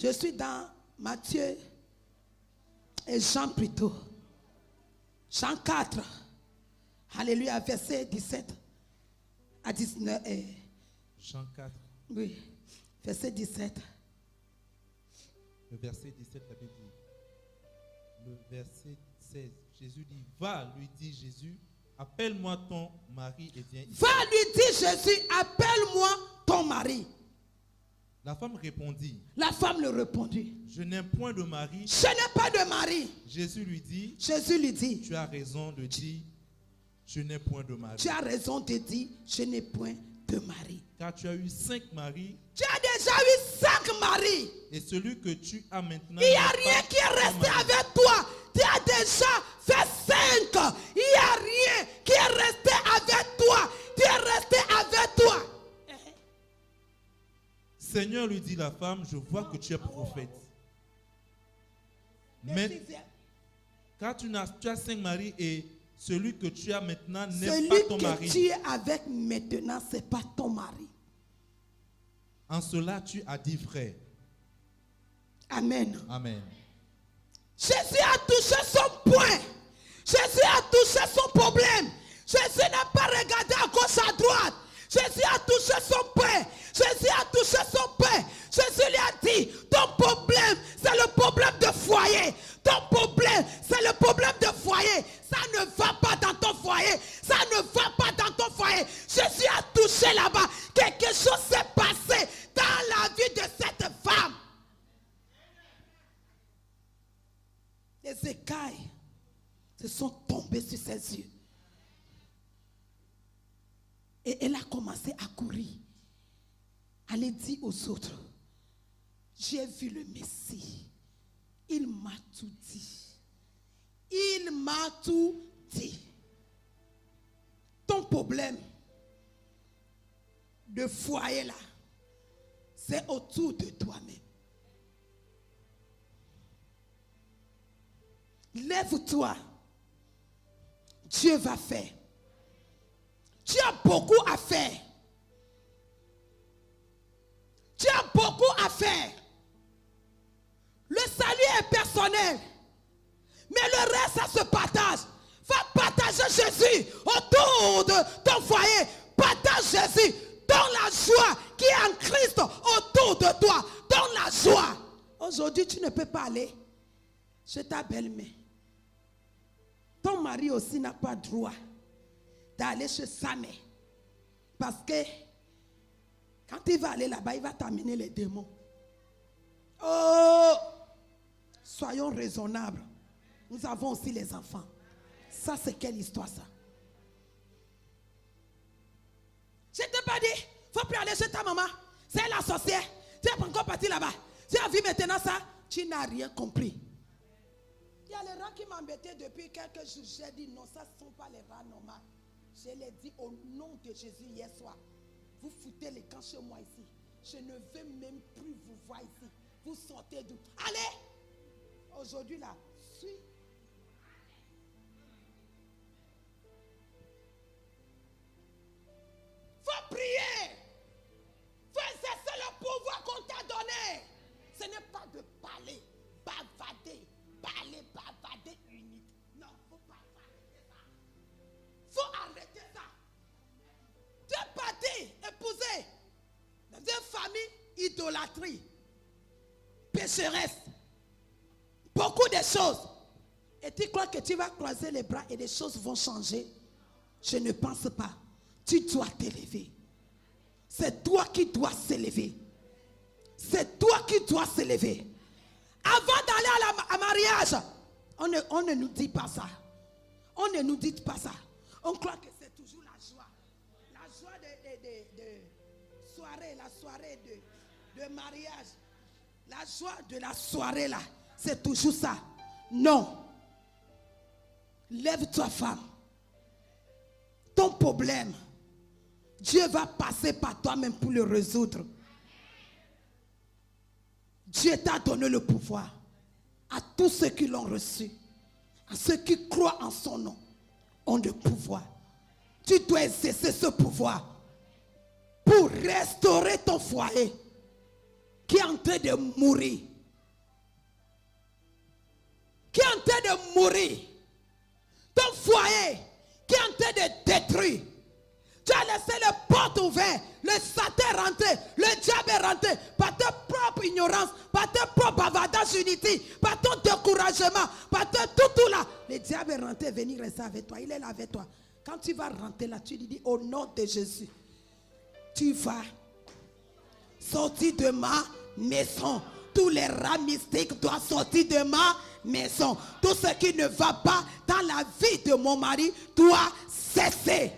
Je suis dans Matthieu et Jean plutôt. Jean 4. Alléluia, verset 17 à 19. Jean 4. Oui, verset 17. Le verset 17, la Bible dit. Le verset 16, Jésus dit, va, lui dit Jésus, appelle-moi ton mari et viens ici. Va, lui dit Jésus, appelle-moi ton mari. La femme répondit. La femme lui répondit. Je n'ai point de mari. Je n'ai pas de mari. Jésus lui dit. Tu as raison de dire, je n'ai point de mari. Tu as raison de dire, je n'ai point de mari. Car tu as eu 5 maris. Tu as déjà eu 5 maris. Et celui que tu as maintenant. Il n'y a rien qui est resté avec toi. Tu as déjà fait 5. Il n'y a rien qui est resté avec toi. Tu es resté avec toi. Seigneur, lui dit la femme, je vois que tu es prophète. Mais, car tu as 5 maris et celui que tu as maintenant n'est pas ton mari. Celui que tu es avec maintenant, ce n'est pas ton mari. En cela, tu as dit vrai. Amen. Amen. Jésus a touché son point. Jésus a touché son problème. Jésus n'a pas regardé à gauche, à droite. Jésus a touché son pain. Jésus a touché son pain. Jésus lui a dit, ton problème, c'est le problème de foyer. Ton problème, c'est le problème de foyer. Ça ne va pas dans ton foyer. Ça ne va pas dans ton foyer. Jésus a touché là-bas. Quelque chose s'est passé dans la vie de cette femme. Les écailles se sont tombées sur ses yeux. Et elle a commencé à courir. Elle a dit aux autres, j'ai vu le Messie. Il m'a tout dit. Il m'a tout dit. Ton problème de foyer là, c'est autour de toi-même. Lève-toi. Dieu va faire. Tu as beaucoup à faire. Tu as beaucoup à faire. Le salut est personnel. Mais le reste, ça se partage. Va partager Jésus autour de ton foyer. Partage Jésus. Donne la joie qui est en Christ autour de toi. Donne la joie. Aujourd'hui, tu ne peux pas aller chez ta belle-mère. Ton mari aussi n'a pas droit d'aller chez sa mère. Parce que quand il va aller là-bas, il va t'amener les démons. Oh! Soyons raisonnables. Nous avons aussi les enfants. Ça, c'est quelle histoire, ça? Je t'ai pas dit, il ne faut plus aller chez ta maman. C'est la sorcière. Tu es encore parti là-bas. Tu as vu maintenant ça? Tu n'as rien compris. Il y a les rats qui m'embêtaient depuis quelques jours. J'ai dit non, ça ne sont pas les rats normaux. Je l'ai dit au nom de Jésus hier soir. Vous foutez les camps chez moi ici. Je ne veux même plus vous voir ici. Vous sortez d'où? Allez! Aujourd'hui là, suis. Faut prier. Faut exercer le pouvoir qu'on t'a donné. Ce n'est pas de parler, bavader, bavader unique. Non, faut pas arrêter ça. Faut arrêter ça. Tu es parti, épousé, dans une famille idolâtrie, pécheresse, beaucoup de choses. Et tu crois que tu vas croiser les bras et les choses vont changer? Je ne pense pas. Tu dois t'élever. C'est toi qui dois s'élever. C'est toi qui dois s'élever. Avant d'aller à mariage, on ne nous dit pas ça. On ne nous dit pas ça. On croit que c'est toujours la joie. La joie de soirée, la soirée de mariage. La joie de la soirée là, c'est toujours ça. Non. Lève-toi, femme. Ton problème, Dieu va passer par toi-même pour le résoudre. Dieu t'a donné le pouvoir à tous ceux qui l'ont reçu, à ceux qui croient en son nom, ont le pouvoir. Tu dois exercer ce pouvoir pour restaurer ton foyer qui est en train de mourir. Qui est en train de mourir. Ton foyer qui est en train de détruire. Tu as laissé les portes ouvertes, le Satan est rentré, le diable est rentré par ta propre ignorance, par ta propre bavardage unité, par ton découragement, par tout là. Le diable est rentré, venir rester avec toi, il est là avec toi. Quand tu vas rentrer là, tu lui dis au nom de Jésus, tu vas sortir de ma maison. Tous les rats mystiques doivent sortir de ma maison. Tout ce qui ne va pas dans la vie de mon mari doit cesser.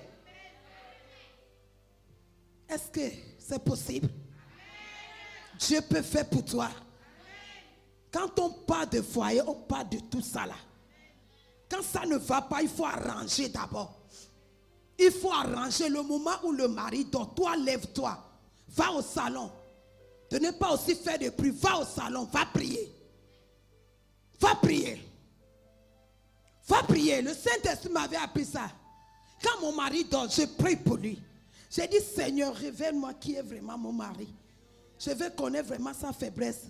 Est-ce que c'est possible? Dieu peut faire pour toi. Quand on parle de foyer, on parle de tout ça là. Quand ça ne va pas, il faut arranger d'abord. Il faut arranger le moment où le mari dort. Toi, lève-toi. Va au salon. De ne pas aussi faire de bruit. Va au salon. Va prier. Va prier. Va prier. Le Saint-Esprit m'avait appris ça. Quand mon mari dort, je prie pour lui. J'ai dit, Seigneur, révèle-moi qui est vraiment mon mari. Je veux connaître vraiment sa faiblesse.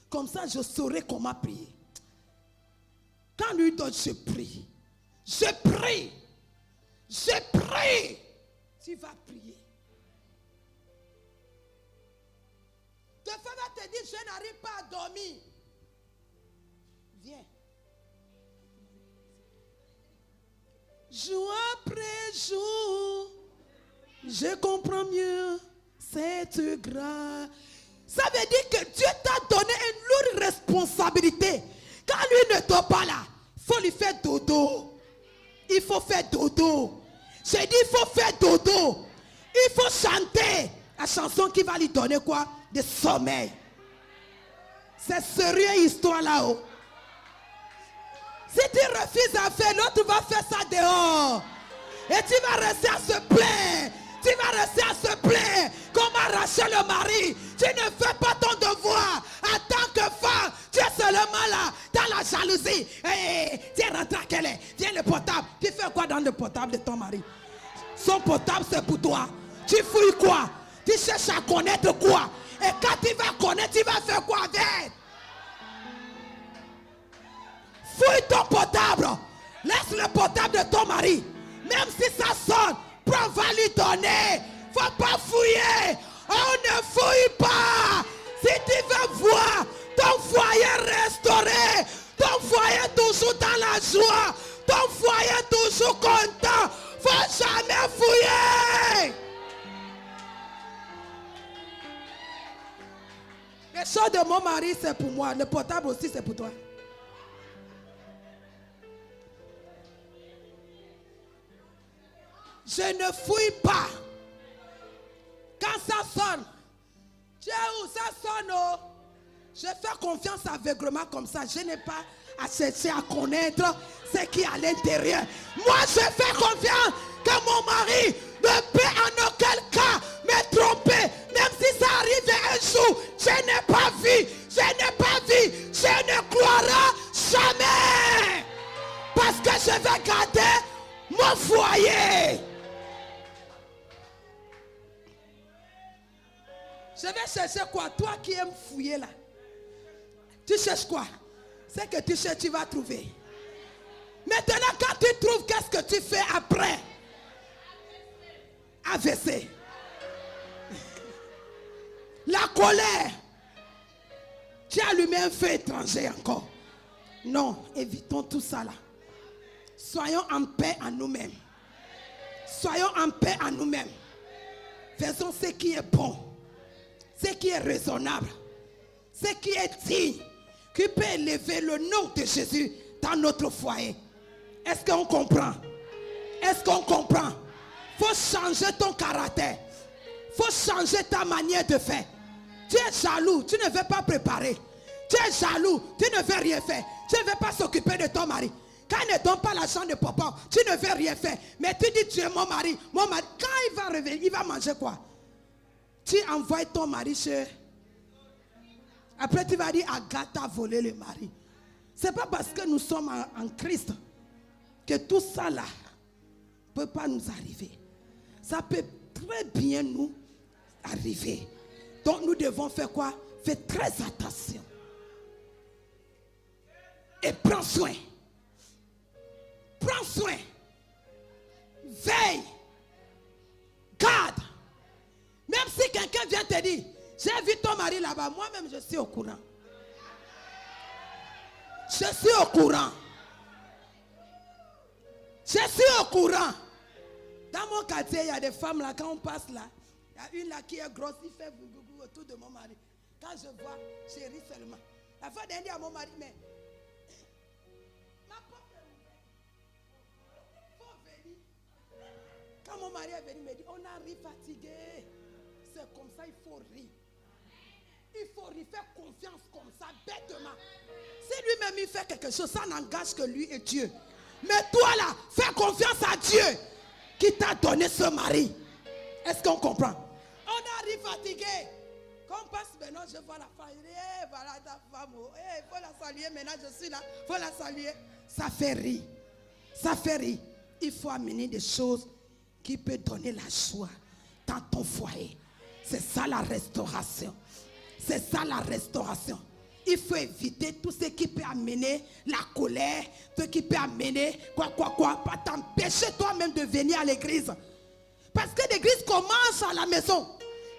Comme ça, je saurai comment prier. Quand lui donne, je prie. Je prie. Je prie. Tu vas prier. Te femme va te dire, je n'arrive pas à dormir. Viens. Jour après jour, je comprends mieux cette grâce. Ça veut dire que Dieu t'a donné une lourde responsabilité. Quand lui ne dort pas là, il faut lui faire dodo. Il faut faire dodo. J'ai dit il faut faire dodo. Il faut chanter la chanson qui va lui donner quoi? De sommeil. C'est sérieux histoire là-haut. Si tu refuses à faire, l'autre va faire ça dehors. Et tu vas rester à se plaindre. Tu vas rester à se plaindre. Comment arracher le mari? Tu ne veux portable de ton mari. Son portable, c'est pour toi. Tu fouilles quoi? Tu cherches à connaître quoi? Et quand tu vas connaître, tu vas faire quoi avec? Fouille ton portable. Laisse le portable de ton mari. Même si ça sonne, prends, va lui donner. Faut pas fouiller. On ne fouille pas. Si tu veux voir ton foyer restauré, ton foyer toujours dans la joie, ton foyer toujours content, faut jamais fouiller. Les choses de mon mari, c'est pour moi. Le portable aussi, c'est pour toi. Je ne fouille pas. Quand ça sonne, tu es où? Ça sonne. Oh. Je fais confiance aveuglement comme ça. Je n'ai pas à chercher à connaître ce qui est à l'intérieur. Moi, je fais confiance que mon mari ne peut en aucun cas me tromper. Même si ça arrive un jour, je n'ai pas vu, je n'ai pas vu, je ne croirai jamais. Parce que je vais garder mon foyer. Je vais chercher quoi? Toi qui aimes fouiller là. Tu cherches quoi? C'est que tu cherches, tu vas trouver. Maintenant, quand tu trouves, qu'est-ce que tu fais après? AVC. La colère. Tu as allumé un feu étranger encore. Non, évitons tout ça là. Soyons en paix en nous-mêmes. Soyons en paix en nous-mêmes. Faisons ce qui est bon. Ce qui est raisonnable, ce qui est digne, qui peut élever le nom de Jésus dans notre foyer. Est-ce qu'on comprend? Est-ce qu'on comprend? Il faut changer ton caractère. Il faut changer ta manière de faire. Tu es jaloux, tu ne veux pas préparer. Tu es jaloux, tu ne veux rien faire. Tu ne veux pas s'occuper de ton mari. Quand il ne donne pas l'argent de papa, tu ne veux rien faire. Mais tu dis, tu es mon mari. Mon mari, quand il va revenir, il va manger quoi? Tu envoies ton mari chez... Après tu vas dire, Agathe a volé le mari. Ce n'est pas parce que nous sommes en Christ que tout ça là ne peut pas nous arriver. Ça peut très bien nous arriver. Donc nous devons faire quoi? Faire très attention. Et prends soin. Prends soin. Veille. Garde. Même si quelqu'un vient te dire, j'ai vu ton mari là-bas, moi-même je suis au courant. Je suis au courant. Je suis au courant. Dans mon quartier, il y a des femmes là, quand on passe là, il y a une là qui est grosse, il fait bougou autour de mon mari. Quand je vois, je ris seulement. La fois dernière à mon mari, mais ma porte est ouverte. Faut venir. Quand mon mari est venu, il me dit, on arrive fatigué. C'est comme ça, il faut rire. Il faut rire, faire confiance comme ça, bêtement. Si lui-même il fait quelque chose, ça n'engage que lui et Dieu. Mais toi là, fais confiance à Dieu qui t'a donné ce mari. Est-ce qu'on comprend? On arrive fatigué. Quand on passe maintenant, je vois la femme. Hey, voilà ta femme. Il faut la saluer. Maintenant, je suis là. Il faut la saluer. Ça fait rire. Ça fait rire. Il faut amener des choses qui peuvent donner la joie dans ton foyer. C'est ça la restauration. C'est ça la restauration. Il faut éviter tout ce qui peut amener la colère, tout ce qui peut amener pas t'empêcher toi-même de venir à l'église. Parce que l'église commence à la maison.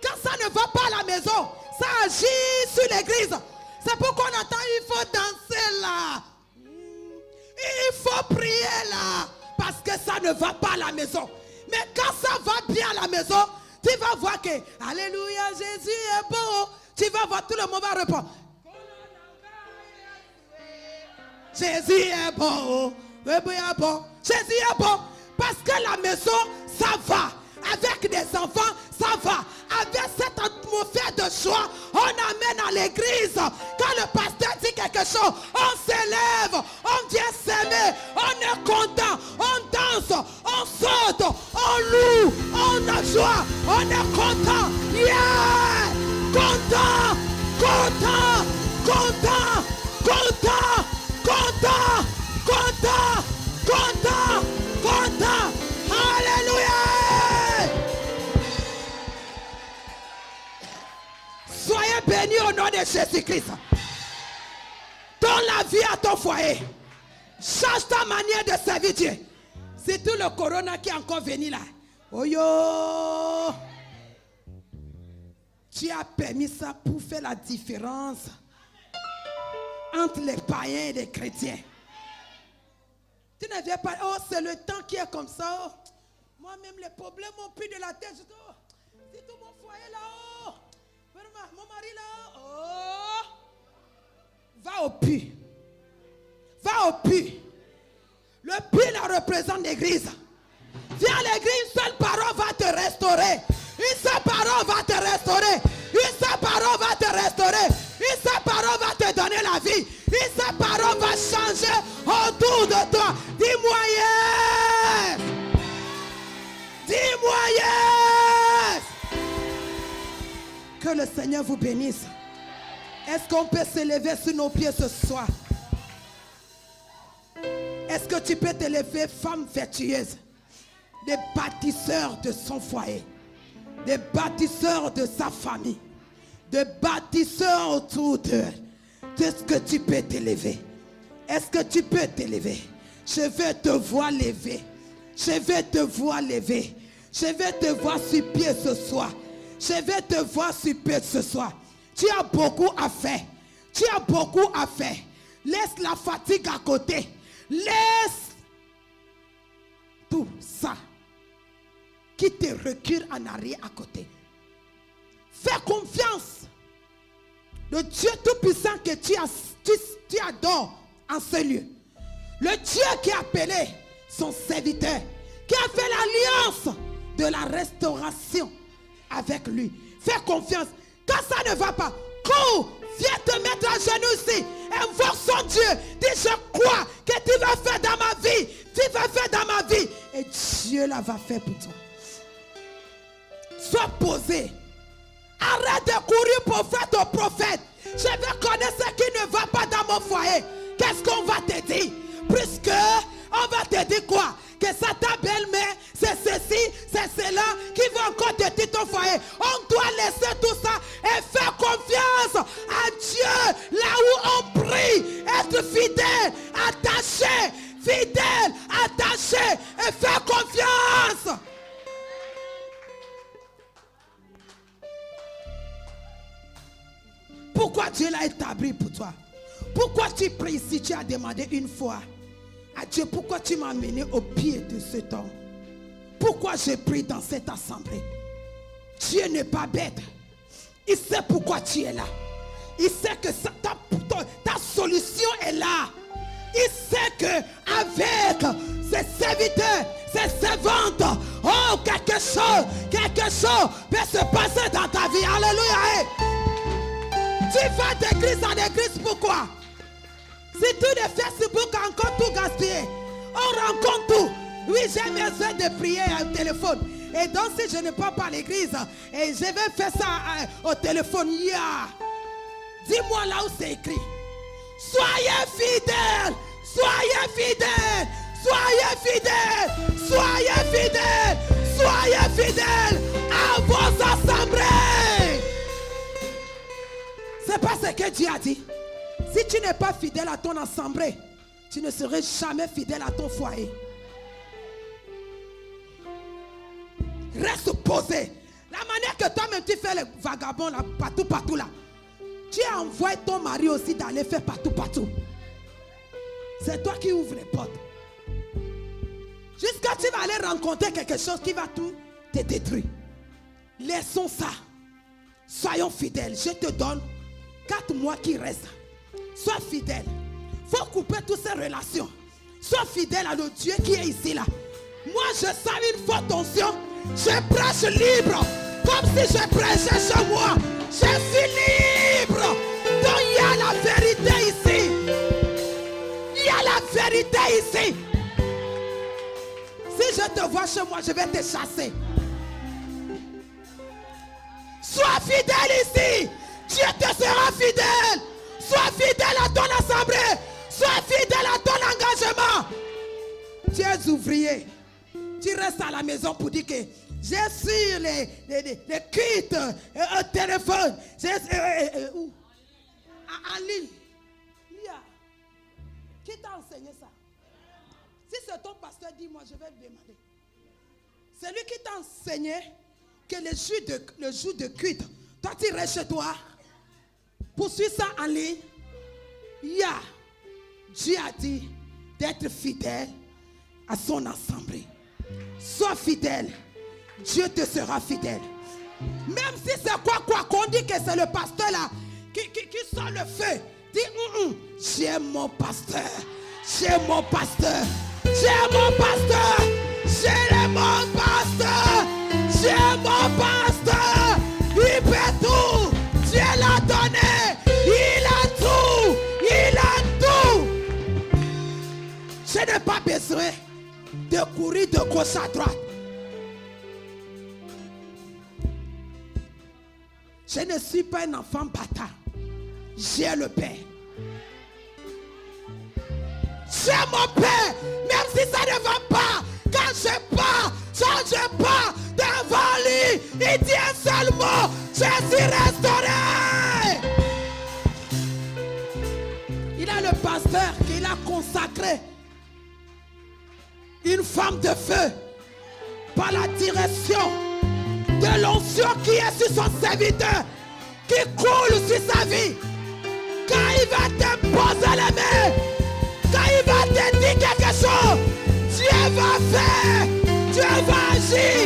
Quand ça ne va pas à la maison, ça agit sur l'église. C'est pourquoi on entend, il faut danser là. Il faut prier là. Parce que ça ne va pas à la maison. Mais quand ça va bien à la maison, tu vas voir que, alléluia, Jésus est beau. Tu vas voir, tout le monde va répondre. Jésus est bon. Jésus est bon. Parce que la maison, ça va. Avec des enfants, ça va. Avec cette atmosphère de joie, on amène à l'église. Quand le pasteur dit quelque chose, on s'élève, on vient s'aimer, on est content, on danse, on saute, on loue, on a joie, on est content. Yeah! Content, content, content, content, content, content, content, content. Soyez bénis au nom de Jésus-Christ. Donne la vie à ton foyer. Change ta manière de servir Dieu. C'est tout le corona qui est encore venu là. Oh yo! Tu as permis ça pour faire la différence entre les païens et les chrétiens. Tu ne viens pas, oh c'est le temps qui est comme ça. Oh. Moi-même les problèmes m'ont pris de la tête. Je dis, oh, c'est tout mon foyer là-haut. Mon mari là-haut. Oh. Va au puits. Va au puits. Le puits là représente l'église. Viens à l'église, une seule parole va te restaurer. Une seule parole va te restaurer. Une seule parole va te restaurer. Une seule parole va te donner la vie. Une seule parole va changer autour de toi. Dis-moi yes. Dis-moi yes. Que le Seigneur vous bénisse. Est-ce qu'on peut se lever sur nos pieds ce soir? Est-ce que tu peux te lever, femme vertueuse, des bâtisseurs de son foyer, des bâtisseurs de sa famille, des bâtisseurs autour d'eux? Est-ce que tu peux te lever? Est-ce que tu peux te lever? Je vais te voir lever. Je vais te voir lever. Je vais te voir sur pied ce soir. Je vais te voir sur pied ce soir. Tu as beaucoup à faire. Tu as beaucoup à faire. Laisse la fatigue à côté. Laisse tout ça qui te recule en arrière à côté. Fais confiance. Le Dieu tout-puissant que tu adores en ce lieu. Le Dieu qui a appelé son serviteur, qui a fait l'alliance de la restauration avec lui. Fais confiance. Quand ça ne va pas, cours, viens te mettre à genoux ici. Invoque son Dieu. Dis, je crois que tu vas faire dans ma vie. Tu vas faire dans ma vie. Et Dieu la va faire pour toi. Sois posé. Arrête de courir pour faire ton prophète. Je vais connaître ce qui ne va pas dans mon foyer. Qu'est-ce qu'on va te dire? Puisque on va te dire quoi? Que ça ta belle-mère, c'est ceci, c'est cela qui va encore te dire ton foyer. On doit laisser tout ça et faire confiance à Dieu là où on prie. Être fidèle, attaché, fidèle, attaché et faire confiance. Pourquoi Dieu l'a établi pour toi? Pourquoi tu pries si tu as demandé une fois à Dieu, pourquoi tu m'as amené au pied de cet homme? Pourquoi je prie dans cette assemblée? Dieu n'est pas bête. Il sait pourquoi tu es là. Il sait que ta solution est là. Il sait que avec ses serviteurs, ses servantes, oh, quelque chose peut se passer dans ta vie. Alléluia. Tu vas d'église en église, pourquoi? Si tout de Facebook encore tout gaspillé, on rencontre tout. Oui, j'ai besoin de prier au téléphone. Et donc si je ne pars pas à l'église, et je vais faire ça au téléphone, dis-moi là où c'est écrit. Soyez fidèles, soyez fidèles, soyez fidèles, soyez fidèles, soyez fidèles à vos assemblées. C'est pas ce que Dieu a dit. Si tu n'es pas fidèle à ton assemblée, tu ne serais jamais fidèle à ton foyer. Reste posé. La manière que toi-même tu fais les vagabonds là, partout là. Tu as envoyé ton mari aussi d'aller faire partout. C'est toi qui ouvres les portes. Jusqu'à tu vas aller rencontrer quelque chose qui va tout te détruire. Laissons ça. Soyons fidèles. Je te donne 4 mois qui restent. Sois fidèle. Il faut couper toutes ces relations. Sois fidèle à le Dieu qui est ici là. Moi je sens une forte tension. Je prêche libre. Comme si je prêchais chez moi. Je suis libre. Donc il y a la vérité ici. Il y a la vérité ici. Si je te vois chez moi, je vais te chasser. Sois fidèle ici. Dieu te sera fidèle. Sois fidèle à ton assemblée. Sois fidèle à ton engagement. Tu es ouvrier. Tu restes à la maison pour dire que j'ai sur les cultes au téléphone Où? En ligne. Qui t'a enseigné ça? Si c'est ton pasteur, dis-moi, je vais lui demander. C'est lui qui t'a enseigné que le jour de culte, toi tu restes chez toi, poursuis ça en ligne. Dieu a dit d'être fidèle à son assemblée. Sois fidèle, Dieu te sera fidèle. Même si c'est quoi qu'on dit que c'est le pasteur là qui sort le feu. Dis, j'aime mon pasteur, j'aime mon pasteur, j'aime mon pasteur, j'aime mon pasteur, j'aime mon pasteur. Il peut tout, Dieu l'a donné, il a tout, il a tout. Je n'ai pas besoin de courir de gauche à droite. Je ne suis pas un enfant bâtard. J'ai le Père. J'ai mon Père. Même si ça ne va pas. Quand je pars, change pas devant lui. Il dit un seul mot. Je suis restauré. Il a le pasteur qu'il a consacré. Une femme de feu. Par la direction de l'onction qui est sur son serviteur. Qui coule sur sa vie. Quand il va te poser la main, quand il va te dire quelque chose, Dieu va faire, Dieu va agir,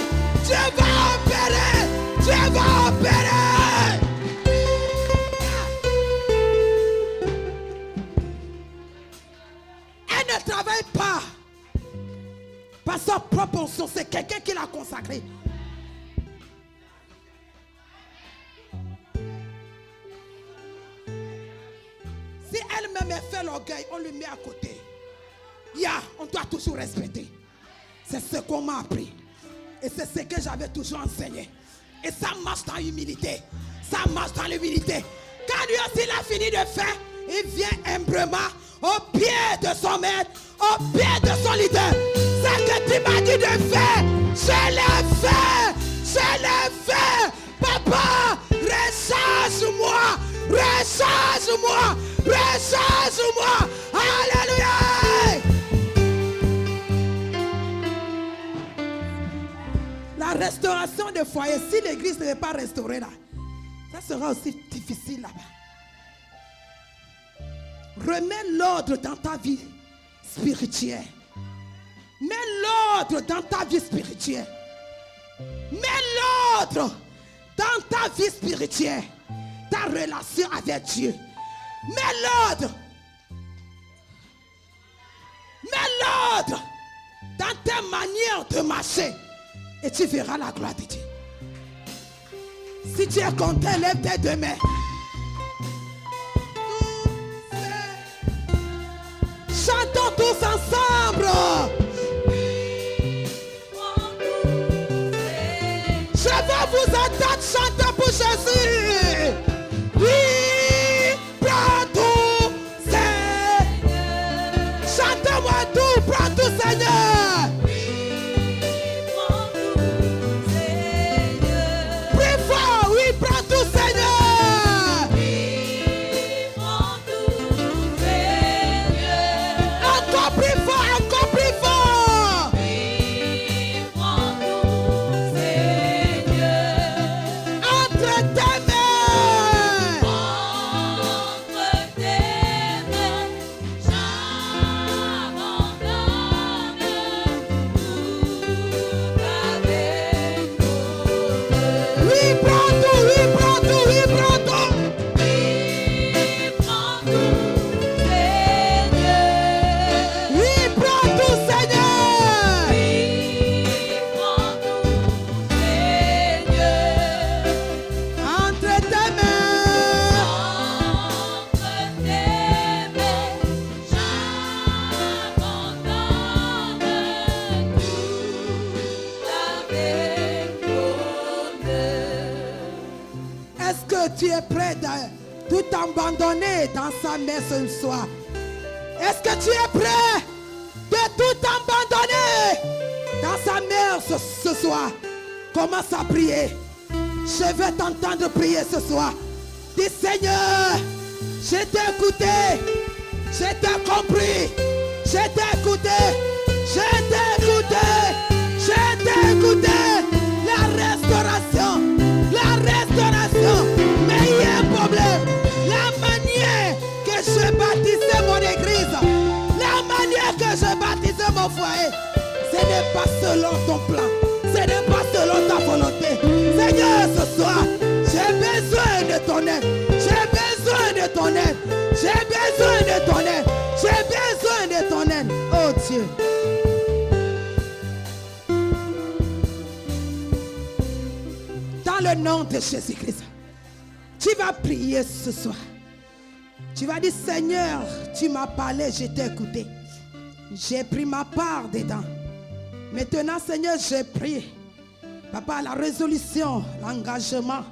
Dieu va opérer, Dieu va opérer. Elle ne travaille pas par sa propre onction, c'est quelqu'un qui l'a consacré. Si elle-même fait l'orgueil, on lui met à côté. On doit toujours respecter. C'est ce qu'on m'a appris. Et c'est ce que j'avais toujours enseigné. Et ça marche dans l'humilité. Ça marche dans l'humilité. Quand lui aussi il a fini de faire, il vient humblement au pied de son maître, au pied de son leader. Ce que tu m'as dit de faire, je l'ai fait. Je l'ai fait. Papa, recharge-moi. Recharge-moi. Recharge-moi. Alléluia. La restauration des foyers, si l'église n'est pas restaurée là, ça sera aussi difficile là-bas. Remets l'ordre dans ta vie spirituelle. Mets l'ordre dans ta vie spirituelle. Mets l'ordre dans ta vie spirituelle. Ta relation avec Dieu. Mets l'ordre. Mets l'ordre dans tes manières de marcher. Et tu verras la gloire de Dieu. Si tu es content, lève tes deux mains. Chantons tous ensemble. Je vais vous entendre chanter pour Jésus. Oui, prends tout, Seigneur. Chantez-moi tout, prends tout, Seigneur. Prie fort, oui, prends tout, Seigneur. Encore plus fort, encore plus fort. Entre tes mains. Oui, prends tout, oui, prends tout, oui, prends tout. Oui, prends tout, Seigneur. Entre tes mains. Est-ce que tu es prêt de tout abandonner dans sa main ce soir? Est-ce que tu es prêt de tout abandonner dans sa main ce soir? Commence à prier. Je vais t'entendre prier ce soir. Dis Seigneur, je t'ai écouté, je t'ai compris, je t'ai écouté, je t'ai écouté, je t'ai écouté. La restauration, mais il y a un problème. La manière que je bâtissais mon église, la manière que je bâtissais mon foyer, ce n'est pas selon ton plan, ce n'est pas selon ta volonté. Seigneur, ce soir, j'ai besoin de ton aide, j'ai besoin de ton aide, j'ai besoin de ton aide, j'ai besoin de ton aide. Oh Dieu. Dans le nom de Jésus-Christ, tu vas prier ce soir. Tu vas dire, Seigneur, tu m'as parlé, je t'ai écouté. J'ai pris ma part dedans. Maintenant, Seigneur, j'ai prié. Papa, la résolution, l'engagement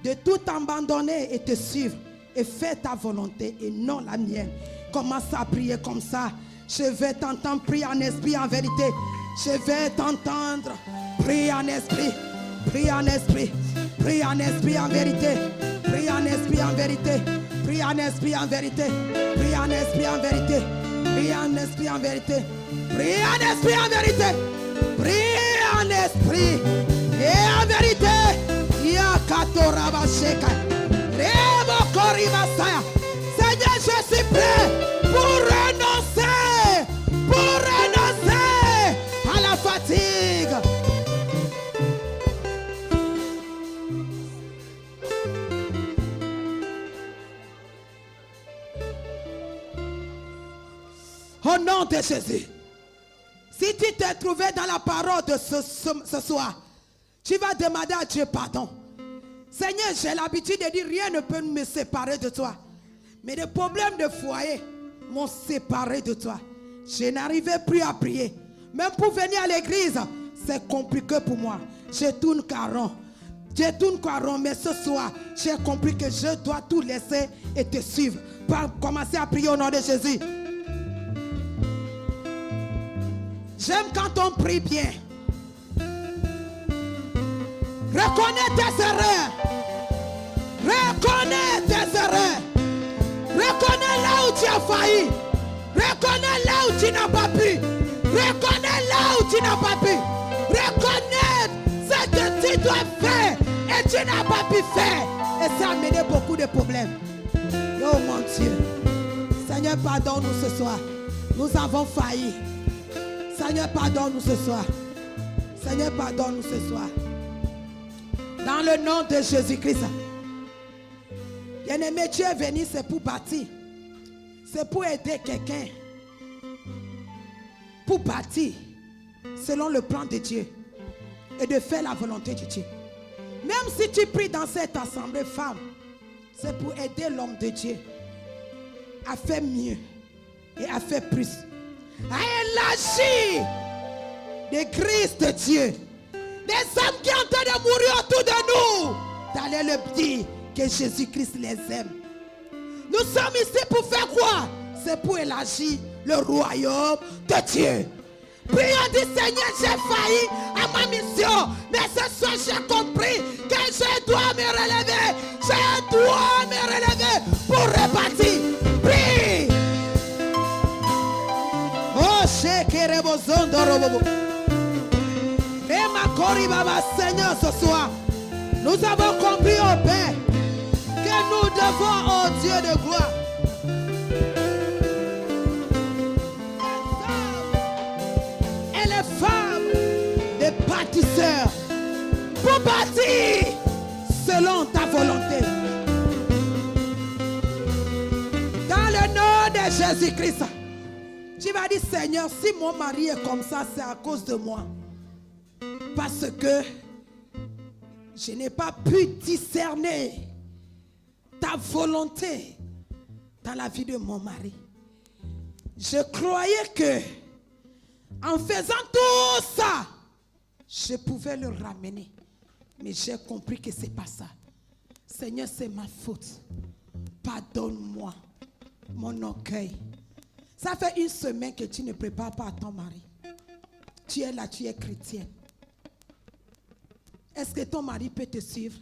de tout abandonner et te suivre et faire ta volonté et non la mienne. Commence à prier comme ça. Je vais t'entendre prier en esprit, en vérité. Je vais t'entendre prier en esprit. Prie en esprit, prie en esprit en vérité, prie en esprit en vérité, prie en esprit en vérité, prie en esprit en vérité, prie en esprit en vérité, prie en esprit en vérité, prie en esprit et en vérité. Seigneur, je suis prêt pour renoncer à la fatigue. Au nom de Jésus. Si tu t'es trouvé dans la parole de ce soir, tu vas demander à Dieu pardon. Seigneur, j'ai l'habitude de dire rien ne peut me séparer de toi. Mais les problèmes de foyer m'ont séparé de toi. Je n'arrivais plus à prier. Même pour venir à l'église, c'est compliqué pour moi. Je tourne caron. Mais ce soir, j'ai compris que je dois tout laisser et te suivre. Commencer à prier au nom de Jésus. J'aime quand on prie bien. Reconnais tes erreurs. Reconnais tes erreurs. Reconnais là où tu as failli. Reconnais là où tu n'as pas pu. Reconnais là où tu n'as pas pu. Reconnais ce que tu dois faire et tu n'as pas pu faire. Et ça a amené beaucoup de problèmes. Oh mon Dieu. Seigneur, pardonne-nous ce soir. Nous avons failli. Seigneur, pardonne-nous ce soir. Seigneur, pardonne-nous ce soir. Dans le nom de Jésus-Christ. Bien-aimé, tu es venu, c'est pour bâtir. C'est pour aider quelqu'un. Pour bâtir selon le plan de Dieu. Et de faire la volonté de Dieu. Même si tu pries dans cette assemblée femme, c'est pour aider l'homme de Dieu à faire mieux et à faire plus. À élargir des Christ de Dieu. Des hommes qui sont en train de mourir autour de nous. D'aller leur dire que Jésus-Christ les aime. Nous sommes ici pour faire quoi? C'est pour élargir le royaume de Dieu. Prions du Seigneur, j'ai failli à ma mission. Mais ce soir, j'ai compris que je dois me relever. Je dois me relever pour repartir. Prie. Oh, Seigneur, ce soir, nous avons compris au Père que nous devons au Dieu de gloire. Et les femmes, des bâtisseurs, pour bâtir selon ta volonté. Dans le nom de Jésus-Christ. Tu vas dire, Seigneur, si mon mari est comme ça, c'est à cause de moi. Parce que je n'ai pas pu discerner ta volonté dans la vie de mon mari. Je croyais que en faisant tout ça, je pouvais le ramener. Mais j'ai compris que ce n'est pas ça. Seigneur, c'est ma faute. Pardonne-moi mon orgueil. Ça fait une semaine que tu ne prépares pas ton mari. Tu es là, tu es chrétienne. Est-ce que ton mari peut te suivre?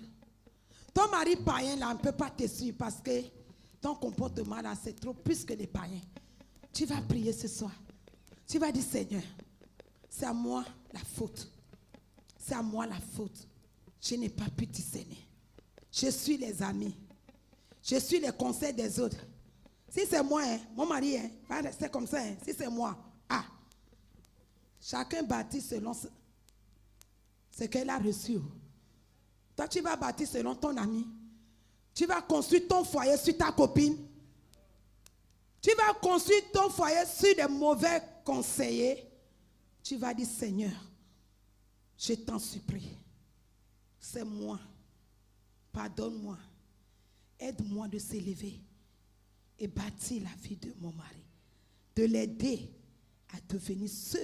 Ton mari païen là ne peut pas te suivre parce que ton comportement là c'est trop plus que les païens. Tu vas prier ce soir. Tu vas dire Seigneur, c'est à moi la faute. C'est à moi la faute. Je n'ai pas pu discerner. Je suis les amis. Je suis les conseils des autres. Si c'est moi, hein, mon mari va rester comme ça. Hein, si c'est moi, chacun bâtit selon ce qu'elle a reçu. Toi, tu vas bâtir selon ton ami. Tu vas construire ton foyer sur ta copine. Tu vas construire ton foyer sur des mauvais conseillers. Tu vas dire, Seigneur, je t'en supplie. C'est moi. Pardonne-moi. Aide-moi de s'élever et bâtir la vie de mon mari. De l'aider à devenir ce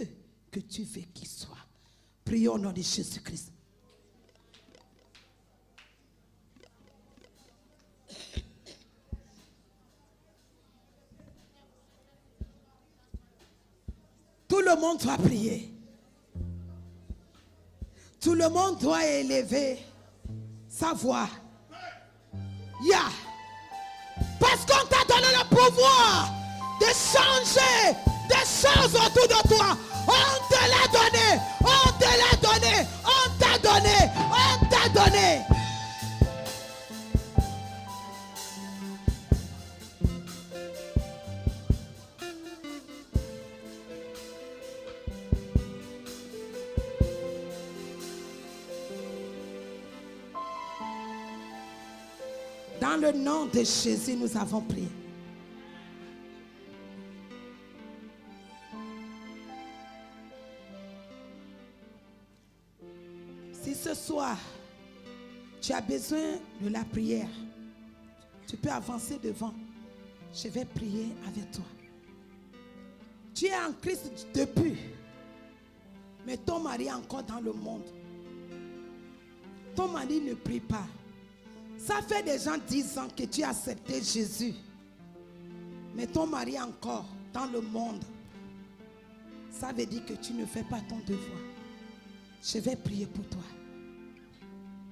que tu veux qu'il soit. Prions au nom de Jésus-Christ. Tout le monde doit prier. Tout le monde doit élever sa voix. Parce qu'on t'a donné le pouvoir de changer des choses autour de toi. On te l'a donné. On te l'a donné. On t'a donné. On t'a donné. Dans le nom de Jésus, nous avons prié. Si ce soir, tu as besoin de la prière, tu peux avancer devant. Je vais prier avec toi. Tu es en Christ depuis, mais ton mari est encore dans le monde. Ton mari ne prie pas. Ça fait déjà 10 ans que tu as accepté Jésus. Mais ton mari est encore dans le monde. Ça veut dire que tu ne fais pas ton devoir. Je vais prier pour toi.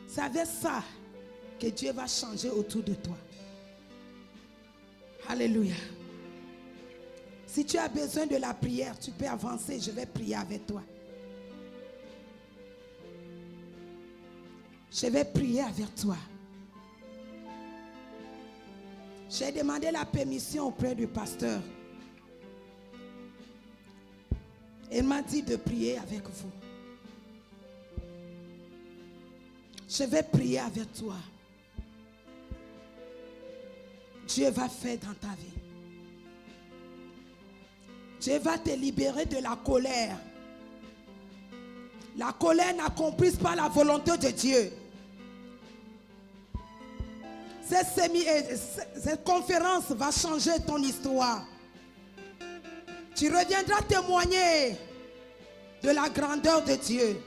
C'est avec ça que Dieu va changer autour de toi. Alléluia. Si tu as besoin de la prière, tu peux avancer. Je vais prier avec toi. Je vais prier avec toi. J'ai demandé la permission auprès du pasteur. Il m'a dit de prier avec vous. Je vais prier avec toi. Dieu va faire dans ta vie. Dieu va te libérer de la colère. La colère n'accomplit pas la volonté de Dieu. Cette conférence va changer ton histoire. Tu reviendras témoigner de la grandeur de Dieu.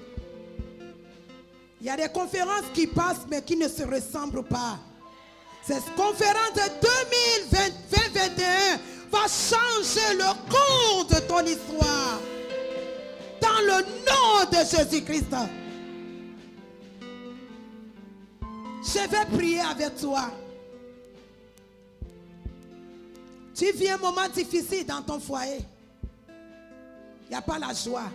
Il y a des conférences qui passent mais qui ne se ressemblent pas. Cette conférence de 2021 va changer le cours de ton histoire. Dans le nom de Jésus-Christ. Je vais prier avec toi. Tu vis un moment difficile dans ton foyer. Il n'y a pas la joie.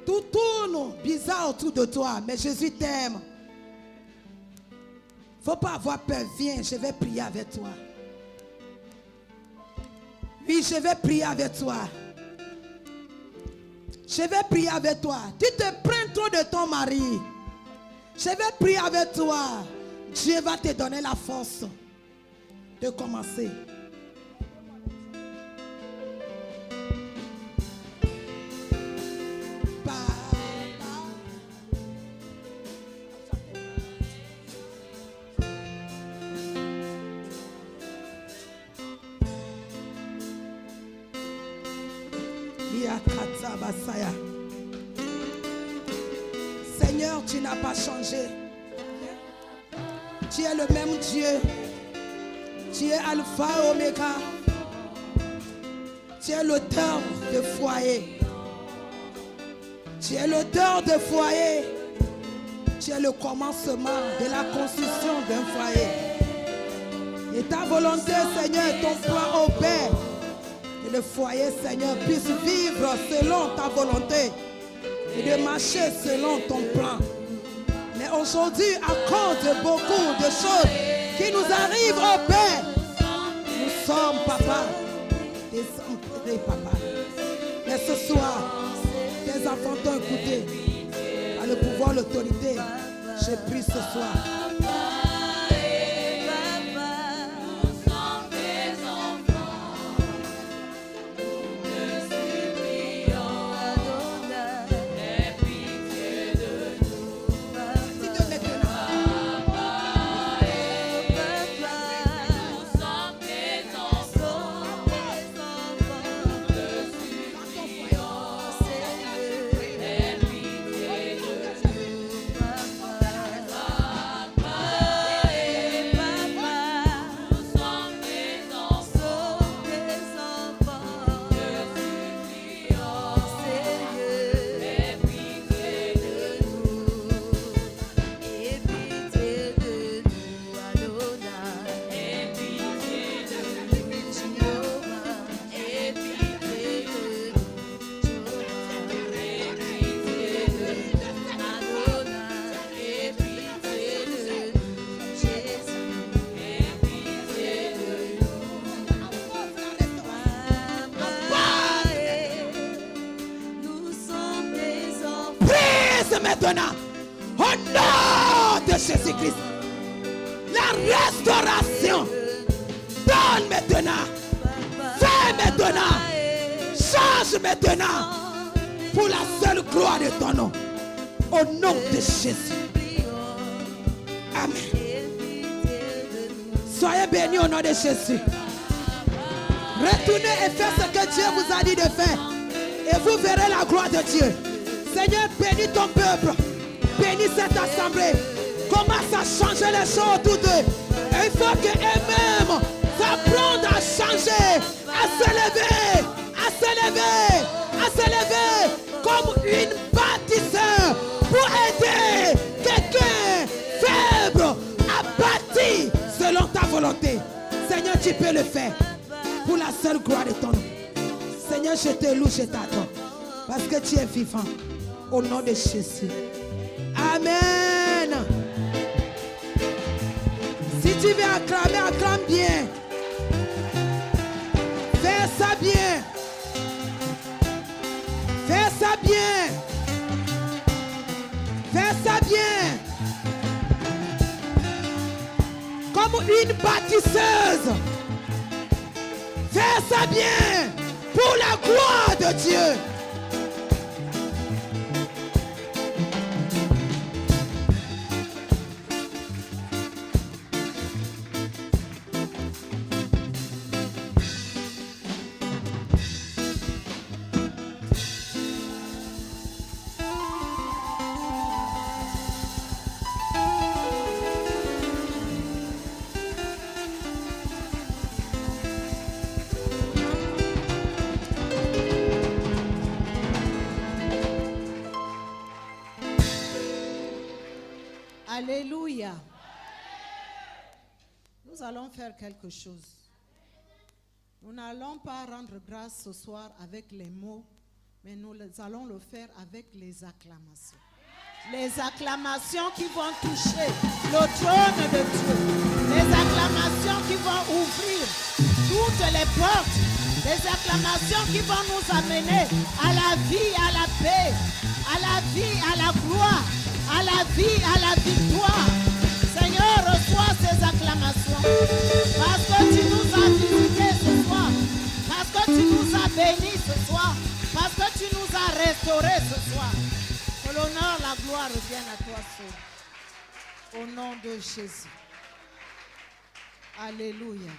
Tout tourne bizarre autour de toi. Mais Jésus t'aime. Il ne faut pas avoir peur. Viens, je vais prier avec toi. Oui, je vais prier avec toi. Je vais prier avec toi. Tu te prends trop de ton mari. Je vais prier avec toi. Dieu va te donner la force de commencer. Seigneur, tu n'as pas changé. Tu es le même Dieu. Tu es Alpha et Oméga. Tu es l'auteur de foyer. Tu es l'auteur de foyer. tu es le commencement de la construction d'un foyer. Et ta volonté, Seigneur, ton plan opère. Que le foyer, Seigneur, puisse vivre selon ta volonté et de marcher selon ton plan. Mais aujourd'hui, à cause de beaucoup de choses qui nous arrivent au Père, nous sommes, Papa, des papas. Mais ce soir, tes enfants t'ont écouté. Par le pouvoir, l'autorité, j'ai pris ce soir. Maintenant, au nom de Jésus-Christ, la restauration, donne maintenant, fais maintenant, change maintenant, pour la seule gloire de ton nom, au nom de Jésus. Amen. Soyez bénis au nom de Jésus. Retournez et faites ce que Dieu vous a dit de faire, et vous verrez la gloire de Dieu. Seigneur, bénis ton peuple, bénis cette assemblée, commence à changer les choses autour d'eux. Il faut qu'eux-mêmes s'apprennent à changer, à s'élever, à s'élever, à s'élever comme une bâtisseur pour aider quelqu'un faible à bâtir selon ta volonté. Seigneur, tu peux le faire pour la seule gloire de ton nom. Seigneur, je te loue, je t'adore parce que tu es vivant. Au nom de Jésus. Amen. Si tu veux acclamer, acclame bien. Fais ça bien. Fais ça bien. Fais ça bien. Comme une bâtisseuse. Fais ça bien. Pour la gloire de Dieu. Alléluia. Nous allons faire quelque chose. Nous n'allons pas rendre grâce ce soir avec les mots, mais nous allons le faire avec les acclamations. Les acclamations qui vont toucher le trône de Dieu. Les acclamations qui vont ouvrir toutes les portes. Les acclamations qui vont nous amener à la vie, à la paix, à la vie, à la gloire, à la vie, à la victoire. Seigneur, reçois ces acclamations. Parce que tu nous as visités ce soir. Parce que tu nous as bénis ce soir. Parce que tu nous as restaurés ce soir. Que l'honneur, la gloire revienne à toi seul. Au nom de Jésus. Alléluia.